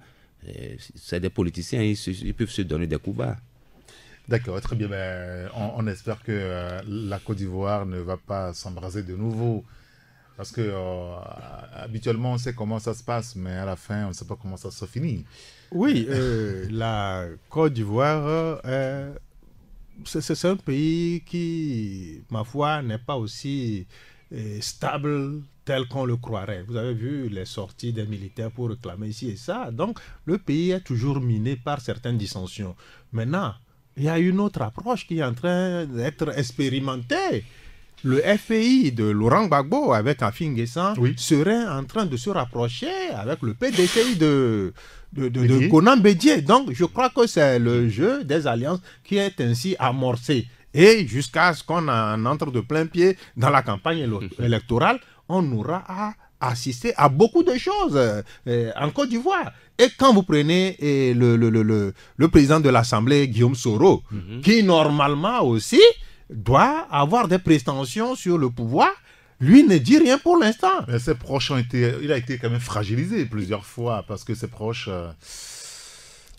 S4: C'est des politiciens, ils peuvent se donner des coups bas.
S3: D'accord, très bien. On espère que la Côte d'Ivoire ne va pas s'embraser de nouveau. Parce que habituellement, on sait comment ça se passe, mais à la fin, on ne sait pas comment ça se finit.
S5: Oui, la Côte d'Ivoire, c'est un pays qui, ma foi, n'est pas aussi stable tel qu'on le croirait. Vous avez vu les sorties des militaires pour réclamer ici et ça. Donc, le pays est toujours miné par certaines dissensions. Maintenant, il y a une autre approche qui est en train d'être expérimentée. Le FPI de Laurent Gbagbo avec Afin Guessan serait en train de se rapprocher avec le PDCI de Konan Bédié. Donc, je crois que c'est le jeu des alliances qui est ainsi amorcé. Et jusqu'à ce qu'on en entre de plein pied dans la campagne électorale, on aura à assister à beaucoup de choses en Côte d'Ivoire. Et quand vous prenez le président de l'Assemblée, Guillaume Soro, qui normalement aussi doit avoir des prétentions sur le pouvoir, lui ne dit rien pour l'instant.
S3: Mais ses proches il a été quand même fragilisé plusieurs fois parce que ses proches...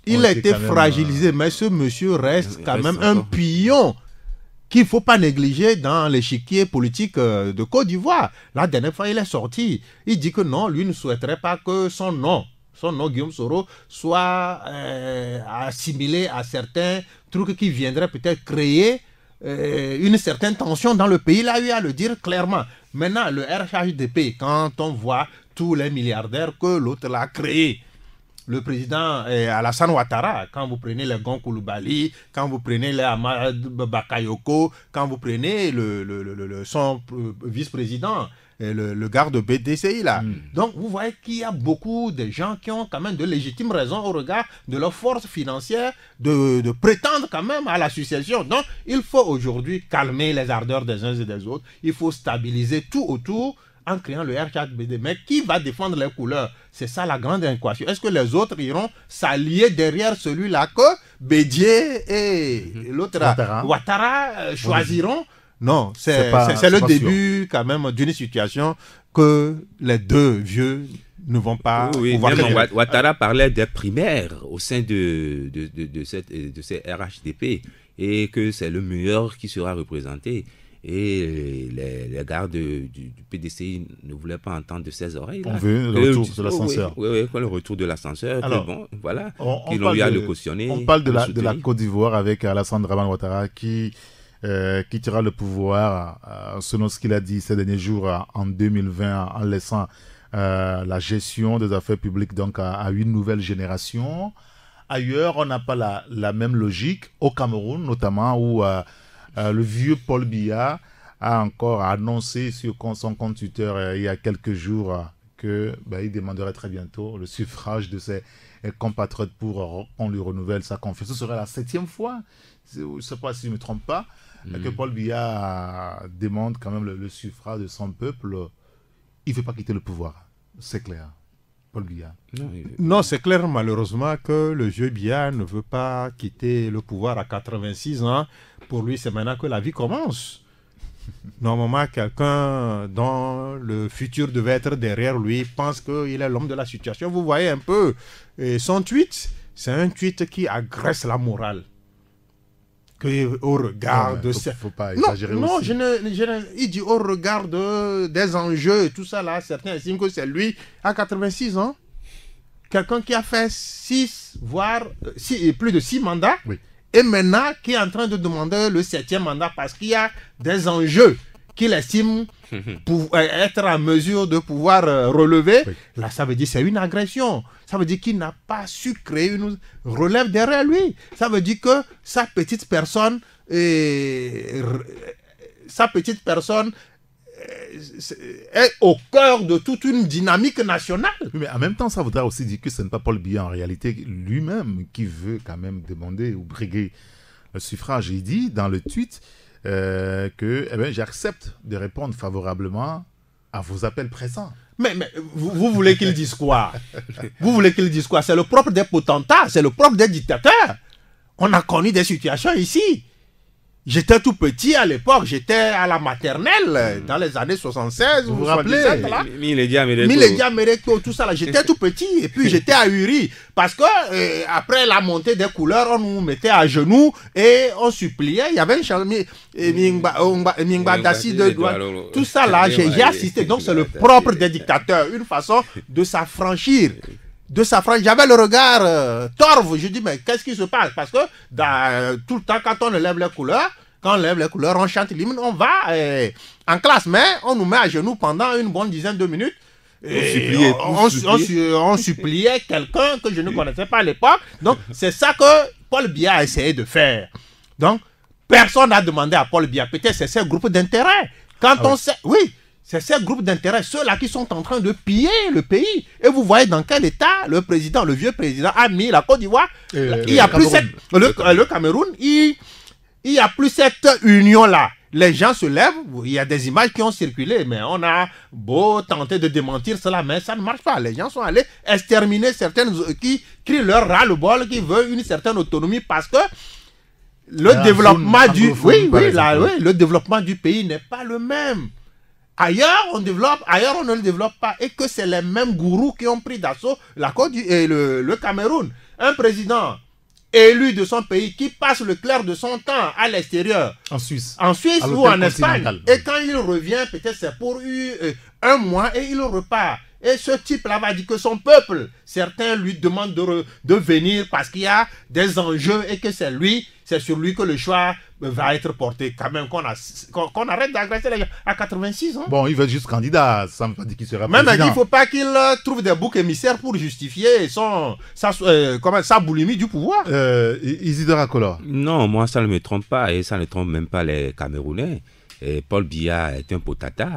S5: il a été fragilisé, mais ce monsieur reste quand même un pion qu'il ne faut pas négliger dans l'échiquier politique de Côte d'Ivoire. La dernière fois, il est sorti. Il dit que non, lui ne souhaiterait pas que son nom, Guillaume Soro, soit assimilé à certains trucs qui viendraient peut-être créer une certaine tension dans le pays. Il a eu à le dire clairement. Maintenant, le RHDP, quand on voit tous les milliardaires que l'autre l'a créé, le président Alassane Ouattara, quand vous prenez les Gon Coulibaly, quand vous prenez les Ahmad Bakayoko, quand vous prenez son vice-président, le garde de BDCI là. Donc vous voyez qu'il y a beaucoup de gens qui ont quand même de légitimes raisons au regard de leur force financière de prétendre quand même à l'association. Donc il faut aujourd'hui calmer les ardeurs des uns et des autres. Il faut stabiliser tout autour en créant le RHDP. Mais qui va défendre les couleurs? C'est ça la grande équation. Est-ce que les autres iront s'allier derrière celui-là que Bédié et l'autre Ouattara choisiront? Non, c'est le début quand même d'une situation que les deux vieux ne vont pas pouvoir
S4: faire. Ouattara parlait des primaires au sein de ces RHDP et que c'est le meilleur qui sera représenté. Et les gardes du PDCI ne voulaient pas entendre de ses oreilles.
S3: On veut le retour de l'ascenseur.
S4: Oui, le retour de l'ascenseur.
S3: Alors,
S4: bon, voilà,
S3: qu'ils ont eu à le cautionner. On parle de la Côte d'Ivoire avec Alassane Ouattara qui quittera le pouvoir, selon ce qu'il a dit ces derniers jours, en 2020, en laissant la gestion des affaires publiques donc à une nouvelle génération. Ailleurs, on n'a pas la même logique. Au Cameroun, notamment, où le vieux Paul Biya a encore annoncé sur son compte Twitter il y a quelques jours qu'il demanderait très bientôt le suffrage de ses compatriotes pour qu'on lui renouvelle sa confiance. Ce serait la 7e fois, je ne sais pas si je ne me trompe pas, que Paul Biya demande quand même le suffrage de son peuple. Il ne veut pas quitter le pouvoir, c'est clair. Paul Biya.
S5: Non, c'est clair malheureusement que le vieux Biya ne veut pas quitter le pouvoir à 86 ans. Pour lui, c'est maintenant que la vie commence. Normalement, quelqu'un dont le futur devait être derrière lui pense qu'il est l'homme de la situation. Vous voyez un peu son tweet, c'est un tweet qui agresse la morale. Au regard de ces...
S3: faut pas exagérer aussi.
S5: Il dit au regard des enjeux et tout ça là, certains estiment que c'est lui à 86 ans. Quelqu'un qui a fait 6, voire plus de 6 mandats.
S3: Oui.
S5: Et maintenant qui est en train de demander le 7e mandat parce qu'il y a des enjeux qu'il estime être en mesure de pouvoir relever. Oui. Là, ça veut dire que c'est une agression. Ça veut dire qu'il n'a pas su créer une relève derrière lui. Ça veut dire que sa petite personne
S6: est au cœur de toute une dynamique nationale.
S3: Oui, mais en même temps, ça voudrait aussi dire que ce n'est pas Paul Biya en réalité lui-même qui veut quand même demander ou briguer le suffrage. Il dit dans le tweet que j'accepte de répondre favorablement à vos appels pressants.
S6: Mais vous voulez qu'il dise quoi? Vous voulez qu'il dise quoi? C'est le propre des potentats, c'est le propre des dictateurs. On a connu des situations ici. J'étais tout petit à l'époque, j'étais à la maternelle dans les années 76
S3: vous
S6: ou
S3: vous rappelez
S6: 77 là. Miledia Mereko, tout ça là, j'étais tout petit et puis j'étais ahuri parce que après la montée des couleurs, on nous mettait à genoux et on suppliait, il y avait un chant Mingba Dassi de tout ça là, j'ai assisté. Donc c'est le propre des dictateurs, une façon de s'affranchir. J'avais le regard torve. Je dis, mais qu'est-ce qui se passe? Parce que tout le temps, quand on lève les couleurs, on chante l'hymne, on va en classe, mais on nous met à genoux pendant une bonne dizaine de minutes. On suppliait quelqu'un que je ne connaissais pas à l'époque. Donc, c'est ça que Paul Biya a essayé de faire. Donc, personne n'a demandé à Paul Biya. Peut-être c'est ces groupes d'intérêt. C'est ces groupes d'intérêt, ceux-là qui sont en train de piller le pays. Et vous voyez dans quel état le vieux président a mis la Côte d'Ivoire. Le Cameroun, il n'y a plus cette union-là. Les gens se lèvent, il y a des images qui ont circulé, mais on a beau tenter de démentir cela, mais ça ne marche pas. Les gens sont allés exterminer certaines qui crient leur ras-le-bol, qui veulent une certaine autonomie parce que le développement du pays n'est pas le même. Ailleurs, on développe, ailleurs, on ne le développe pas. Et que c'est les mêmes gourous qui ont pris d'assaut la Côte et le Cameroun. Un président élu de son pays qui passe le clair de son temps à l'extérieur.
S3: En Suisse
S6: Ou en Espagne. Et quand il revient, peut-être c'est pour un mois et il repart. Et ce type-là va dire que son peuple, certains lui demandent de venir parce qu'il y a des enjeux et que c'est sur lui que le choix va être porté. Quand même qu'on arrête d'agresser les gens à 86 ans.
S3: Bon, il veut être juste candidat, ça ne veut pas dire qu'il sera
S6: même
S3: président.
S6: Il ne faut pas qu'il trouve des boucs émissaires pour justifier sa boulimie du pouvoir.
S3: Isidore Akola.
S4: Non, moi ça ne me trompe pas et ça ne trompe même pas les Camerounais. Et Paul Biya est un potata.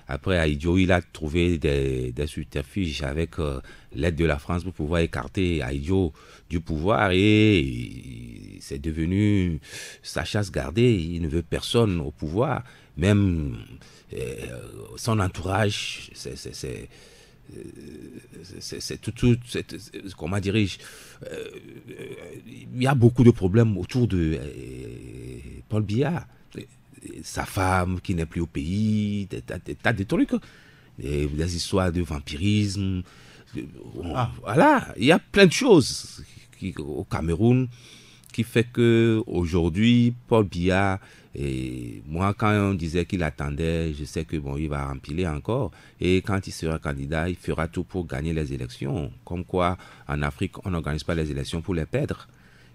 S4: Après, à Idio, il a trouvé des subterfuges avec l'aide de la France pour pouvoir écarter Idio du pouvoir et c'est devenu sa chasse gardée. Il ne veut personne au pouvoir. Même son entourage, c'est comment dirais-je, il y a beaucoup de problèmes autour de Paul Biya. Sa femme qui n'est plus au pays, des trucs, des histoires de vampirisme. Voilà, il y a plein de choses au Cameroun qui fait que aujourd'hui Paul Biya, et moi quand on disait qu'il attendait, je sais que bon il va empiler encore et quand il sera candidat, il fera tout pour gagner les élections. Comme quoi en Afrique on n'organise pas les élections pour les perdre.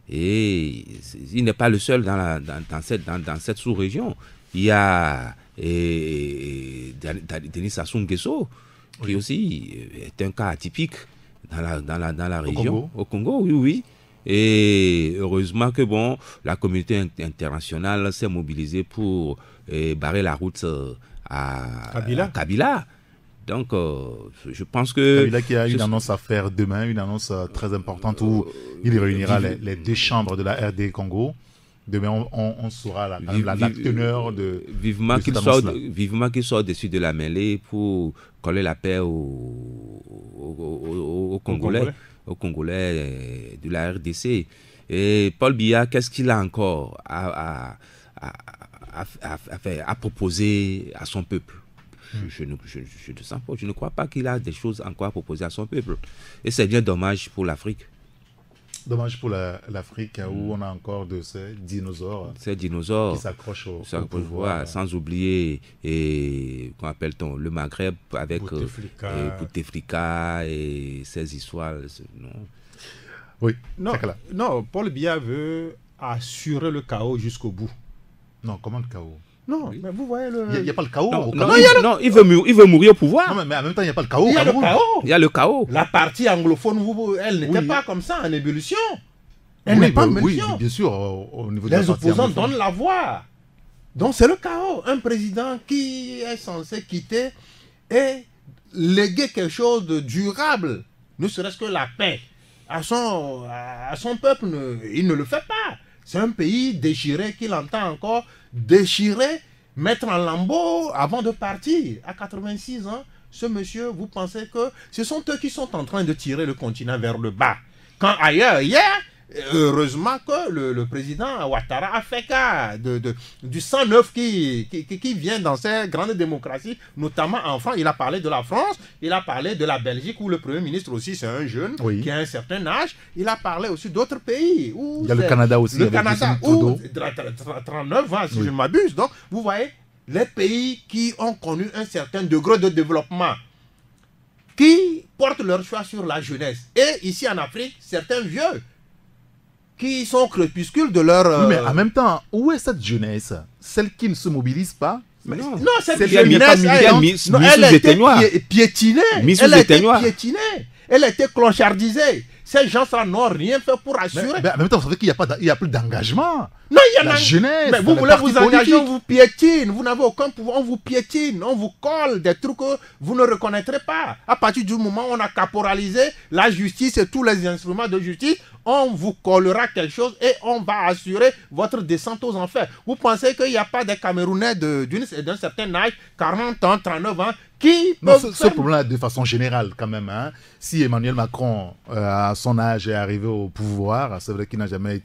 S4: Et il n'est pas le seul dans cette sous-région. Il y a Denis Sassou Nguesso, qui aussi est un cas atypique dans la région, au Congo, oui. Et heureusement que bon, la communauté internationale s'est mobilisée pour barrer la route à Kabila. Donc, je pense que...
S3: Kabila qui a une annonce à faire demain, une annonce très importante où il réunira les deux chambres de la RD Congo. Demain, on saura la teneur de...
S4: Vivement qu'il soit au-dessus de la mêlée pour coller la paix aux Congolais de la RDC. Et Paul Biya, qu'est-ce qu'il a encore à proposer à son peuple? Je ne crois pas qu'il a des choses encore à proposer à son peuple. Et c'est bien dommage pour l'Afrique.
S3: Dommage pour l'Afrique où on a encore de ces dinosaures qui s'accrochent au pouvoir.
S4: Sans oublier, qu'on appelle-t-on, le Maghreb avec Bouteflika et ces histoires.
S3: Oui,
S5: non, Paul Biya veut assurer le chaos jusqu'au bout.
S3: Non, comment le chaos?
S5: Non, mais vous voyez
S3: il n'y a pas le chaos.
S4: Non, il veut mourir au pouvoir.
S3: Non, mais en même temps, il n'y a pas le chaos.
S4: Il y a le chaos.
S6: La partie anglophone, elle n'était pas comme ça en ébullition. Elle n'est pas en ébullition.
S3: Oui, bien sûr. Au niveau
S6: les opposants donnent la voix. Donc c'est le chaos. Un président qui est censé quitter et léguer quelque chose de durable, ne serait-ce que la paix, à son peuple, il ne le fait pas. C'est un pays déchiré qu'il entend encore déchirer, mettre en lambeaux avant de partir. À 86 ans, ce monsieur, vous pensez que ce sont eux qui sont en train de tirer le continent vers le bas. Quand ailleurs, hier, heureusement que le président Ouattara a fait cas du sang neuf qui vient dans ces grandes démocraties, notamment en France. Il a parlé de la France, il a parlé de la Belgique, où le Premier ministre aussi, c'est un jeune qui a un certain âge. Il a parlé aussi d'autres pays.
S3: Il y a le Canada aussi.
S6: Le Canada, où 39 ans, si je ne m'abuse. Donc, vous voyez, les pays qui ont connu un certain degré de développement, qui portent leur choix sur la jeunesse. Et ici en Afrique, certains vieux qui sont crépuscules de leur...
S3: Oui, mais en même temps, où est cette jeunesse? Celle qui ne se mobilise pas?
S6: Non, cette jeunesse, elle
S4: était
S6: piétinée. Elle a été piétinée. Elle a été clochardisée. Ces gens-là n'ont rien fait pour assurer.
S3: Mais en même temps, vous savez qu'il n'y a plus d'engagement.
S6: Non, il y a
S3: la jeunesse.
S6: Mais vous voulez vous engager, on vous piétine. Vous n'avez aucun pouvoir, on vous piétine. On vous colle des trucs que vous ne reconnaîtrez pas. À partir du moment où on a caporalisé la justice et tous les instruments de justice, on vous collera quelque chose et on va assurer votre descente aux enfers. Vous pensez qu'il n'y a pas des Camerounais d'un certain âge, 40 ans, 39 ans, qui peuvent
S3: ce problème de façon générale quand même. Hein. Si Emmanuel Macron, à son âge, est arrivé au pouvoir, c'est vrai qu'il n'a jamais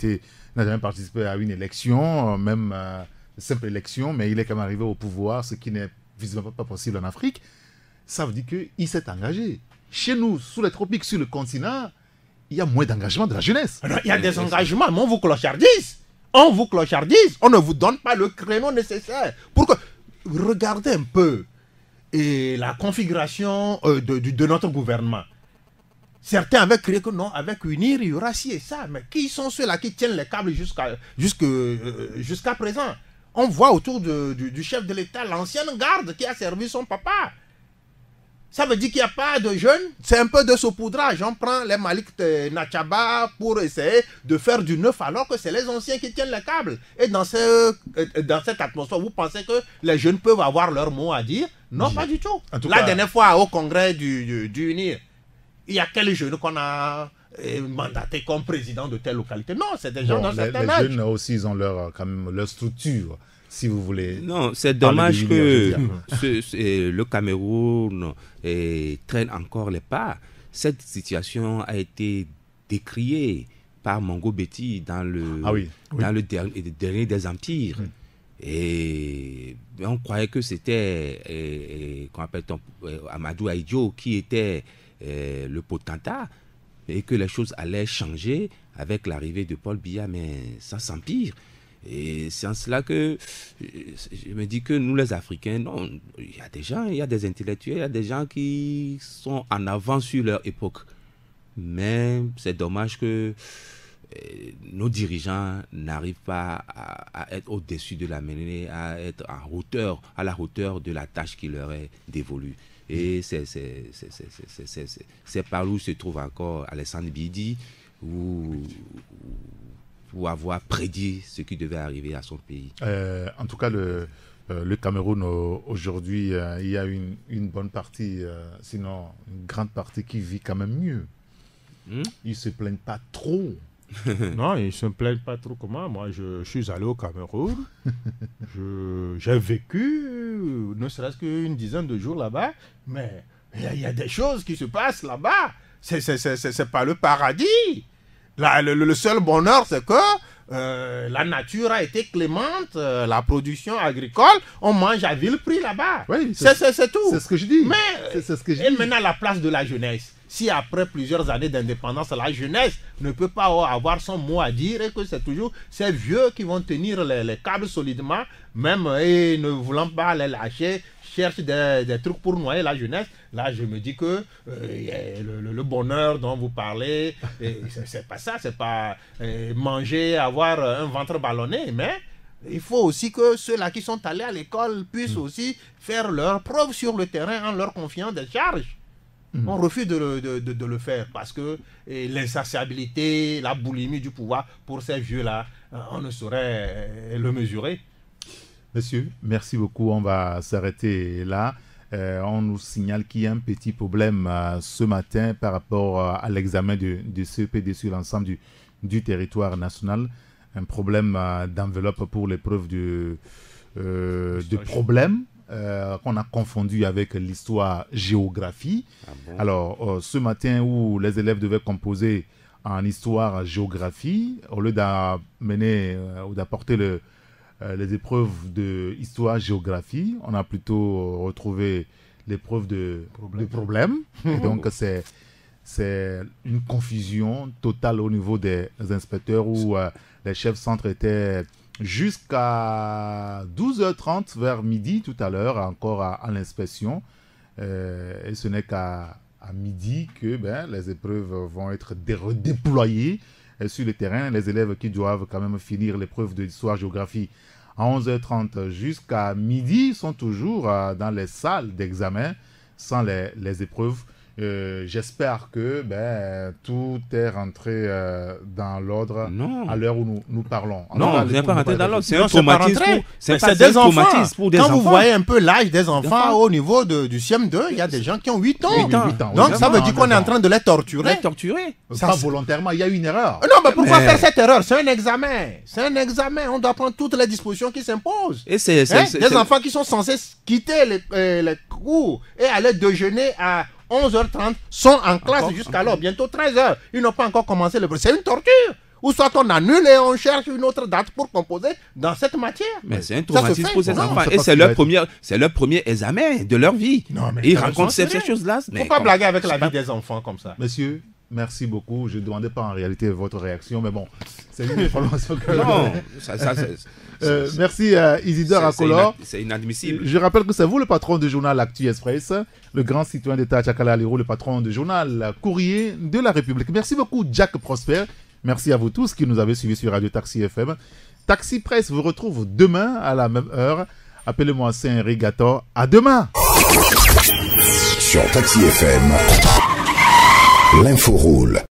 S3: participé à une élection, même simple élection, mais il est quand même arrivé au pouvoir, ce qui n'est visiblement pas possible en Afrique. Ça veut dire qu'il s'est engagé. Chez nous, sous les tropiques, sur le continent, il y a moins d'engagement de la jeunesse.
S6: Alors, il y a des engagements, mais on vous clochardise. On vous clochardise. On ne vous donne pas le créneau nécessaire. Regardez un peu la configuration de notre gouvernement. Certains avaient créé que non, avec UNIR, il y aura ci et ça. Mais qui sont ceux-là qui tiennent les câbles jusqu'à présent? On voit autour du chef de l'État l'ancienne garde qui a servi son papa. Ça veut dire qu'il n'y a pas de jeunes. C'est un peu de saupoudrage. On prend les Malik Nachaba pour essayer de faire du neuf alors que c'est les anciens qui tiennent les câbles. Et dans cette atmosphère, vous pensez que les jeunes peuvent avoir leur mot à dire? Non, pas du tout. La dernière fois au congrès du UNIR, il y a quels jeunes qu'on a mandatés comme président de telle localité? Non, c'est des gens d'un certain âge.
S3: Les jeunes aussi, ils ont quand même leur structure. Si vous voulez.
S4: Non, c'est dommage que le Cameroun traîne encore les pas. Cette situation a été décriée par Mongo Betty dans le dernier des empires. Et on croyait que c'était Amadou Ahidjo qui était le potentat et que les choses allaient changer avec l'arrivée de Paul Biya, mais ça s'empire. Et c'est en cela que je me dis que nous les Africains, non, il y a des gens, il y a des intellectuels, il y a des gens qui sont en avant sur leur époque. Mais c'est dommage que nos dirigeants n'arrivent pas à être au-dessus de la mêlée, à être à la hauteur de la tâche qui leur est dévolue. Et c'est par où se trouve encore Alessandre Bidi, pour avoir prédit ce qui devait arriver à son pays.
S3: En tout cas, le Cameroun, aujourd'hui, il y a une bonne partie, sinon une grande partie qui vit quand même mieux. Ils ne se plaignent pas trop.
S5: Non, ils ne se plaignent pas trop comment. Moi, je suis allé au Cameroun. J'ai vécu,
S6: ne serait-ce qu'une dizaine de jours là-bas, mais il y a des choses qui se passent là-bas. C'est pas le paradis. Le seul bonheur, c'est que la nature a été clémente, la production agricole, on mange à vil prix là-bas.
S3: Oui,
S6: c'est tout.
S3: C'est ce que je dis.
S6: Mais
S3: c'est ce que je dis.
S6: Maintenant, la place de la jeunesse. Si après plusieurs années d'indépendance, la jeunesse ne peut pas avoir son mot à dire et que c'est toujours ces vieux qui vont tenir les câbles solidement, même et ne voulant pas les lâcher, cherchent des trucs pour noyer la jeunesse. Là, je me dis que le bonheur dont vous parlez, c'est pas ça, c'est pas manger, avoir un ventre ballonné, mais il faut aussi que ceux-là qui sont allés à l'école puissent aussi faire leurs preuves sur le terrain en leur confiant des charges. On refuse de le faire parce que l'insatiabilité, la boulimie du pouvoir, pour ces vieux-là, on ne saurait le mesurer.
S3: Monsieur, merci beaucoup. On va s'arrêter là. On nous signale qu'il y a un petit problème ce matin par rapport à l'examen du CEPD sur l'ensemble du territoire national. Un problème d'enveloppe pour l'épreuve de problème qu'on a confondu avec l'histoire-géographie.
S4: Ah bon?
S3: Alors, ce matin où les élèves devaient composer en histoire-géographie, au lieu d'amener ou d'apporter les épreuves de histoire-géographie, on a plutôt retrouvé l'épreuve de problème. Et donc, c'est une confusion totale au niveau des inspecteurs où les chefs centres étaient jusqu'à 12h30 vers midi tout à l'heure, encore à l'inspection. Et ce n'est qu'à midi que les épreuves vont être redéployées sur le terrain. Les élèves qui doivent quand même finir l'épreuve de l'histoire-géographie à 11h30 jusqu'à midi sont toujours dans les salles d'examen sans les épreuves. J'espère que tout est rentré dans l'ordre à l'heure où nous parlons.
S4: Non, vous n'êtes pas rentré dans l'ordre. C'est un
S6: traumatisme.
S4: C'est des enfants.
S6: Quand vous voyez un peu l'âge des enfants au niveau du CM2, il y a des gens qui ont 8 ans.
S3: 8 ans.
S6: Donc ça veut dire qu'on est en train de les torturer.
S3: Pas volontairement, il y a une erreur.
S6: Non, mais pourquoi faire cette erreur? C'est un examen. C'est un examen. On doit prendre toutes les dispositions qui s'imposent. Des enfants qui sont censés quitter les cours et aller déjeuner à 11h30 sont en classe jusqu'alors, bientôt 13h. Ils n'ont pas encore commencé le procès. C'est une torture. Ou soit on annule et on cherche une autre date pour composer dans cette matière.
S4: Mais c'est un traumatisme pour ces enfants. Et c'est leur premier examen de leur vie. Et ils racontent ces choses-là.
S6: Il ne faut pas blaguer avec la vie des enfants comme ça.
S3: Monsieur, merci beaucoup. Je ne demandais pas en réalité votre réaction, mais bon, c'est une information que...
S4: Non,
S3: merci Isidore Akolor.
S4: C'est inadmissible.
S3: Je rappelle que c'est vous le patron du journal Actu Express, le grand citoyen d'État Tchakala Aliro, le patron du journal Courrier de la République. Merci beaucoup Jack Prosper. Merci à vous tous qui nous avez suivis sur Radio Taxi FM. Taxi Presse vous retrouve demain à la même heure. Appelez-moi Saint-Rigator. À demain.
S1: Sur Taxi FM, l'info roule.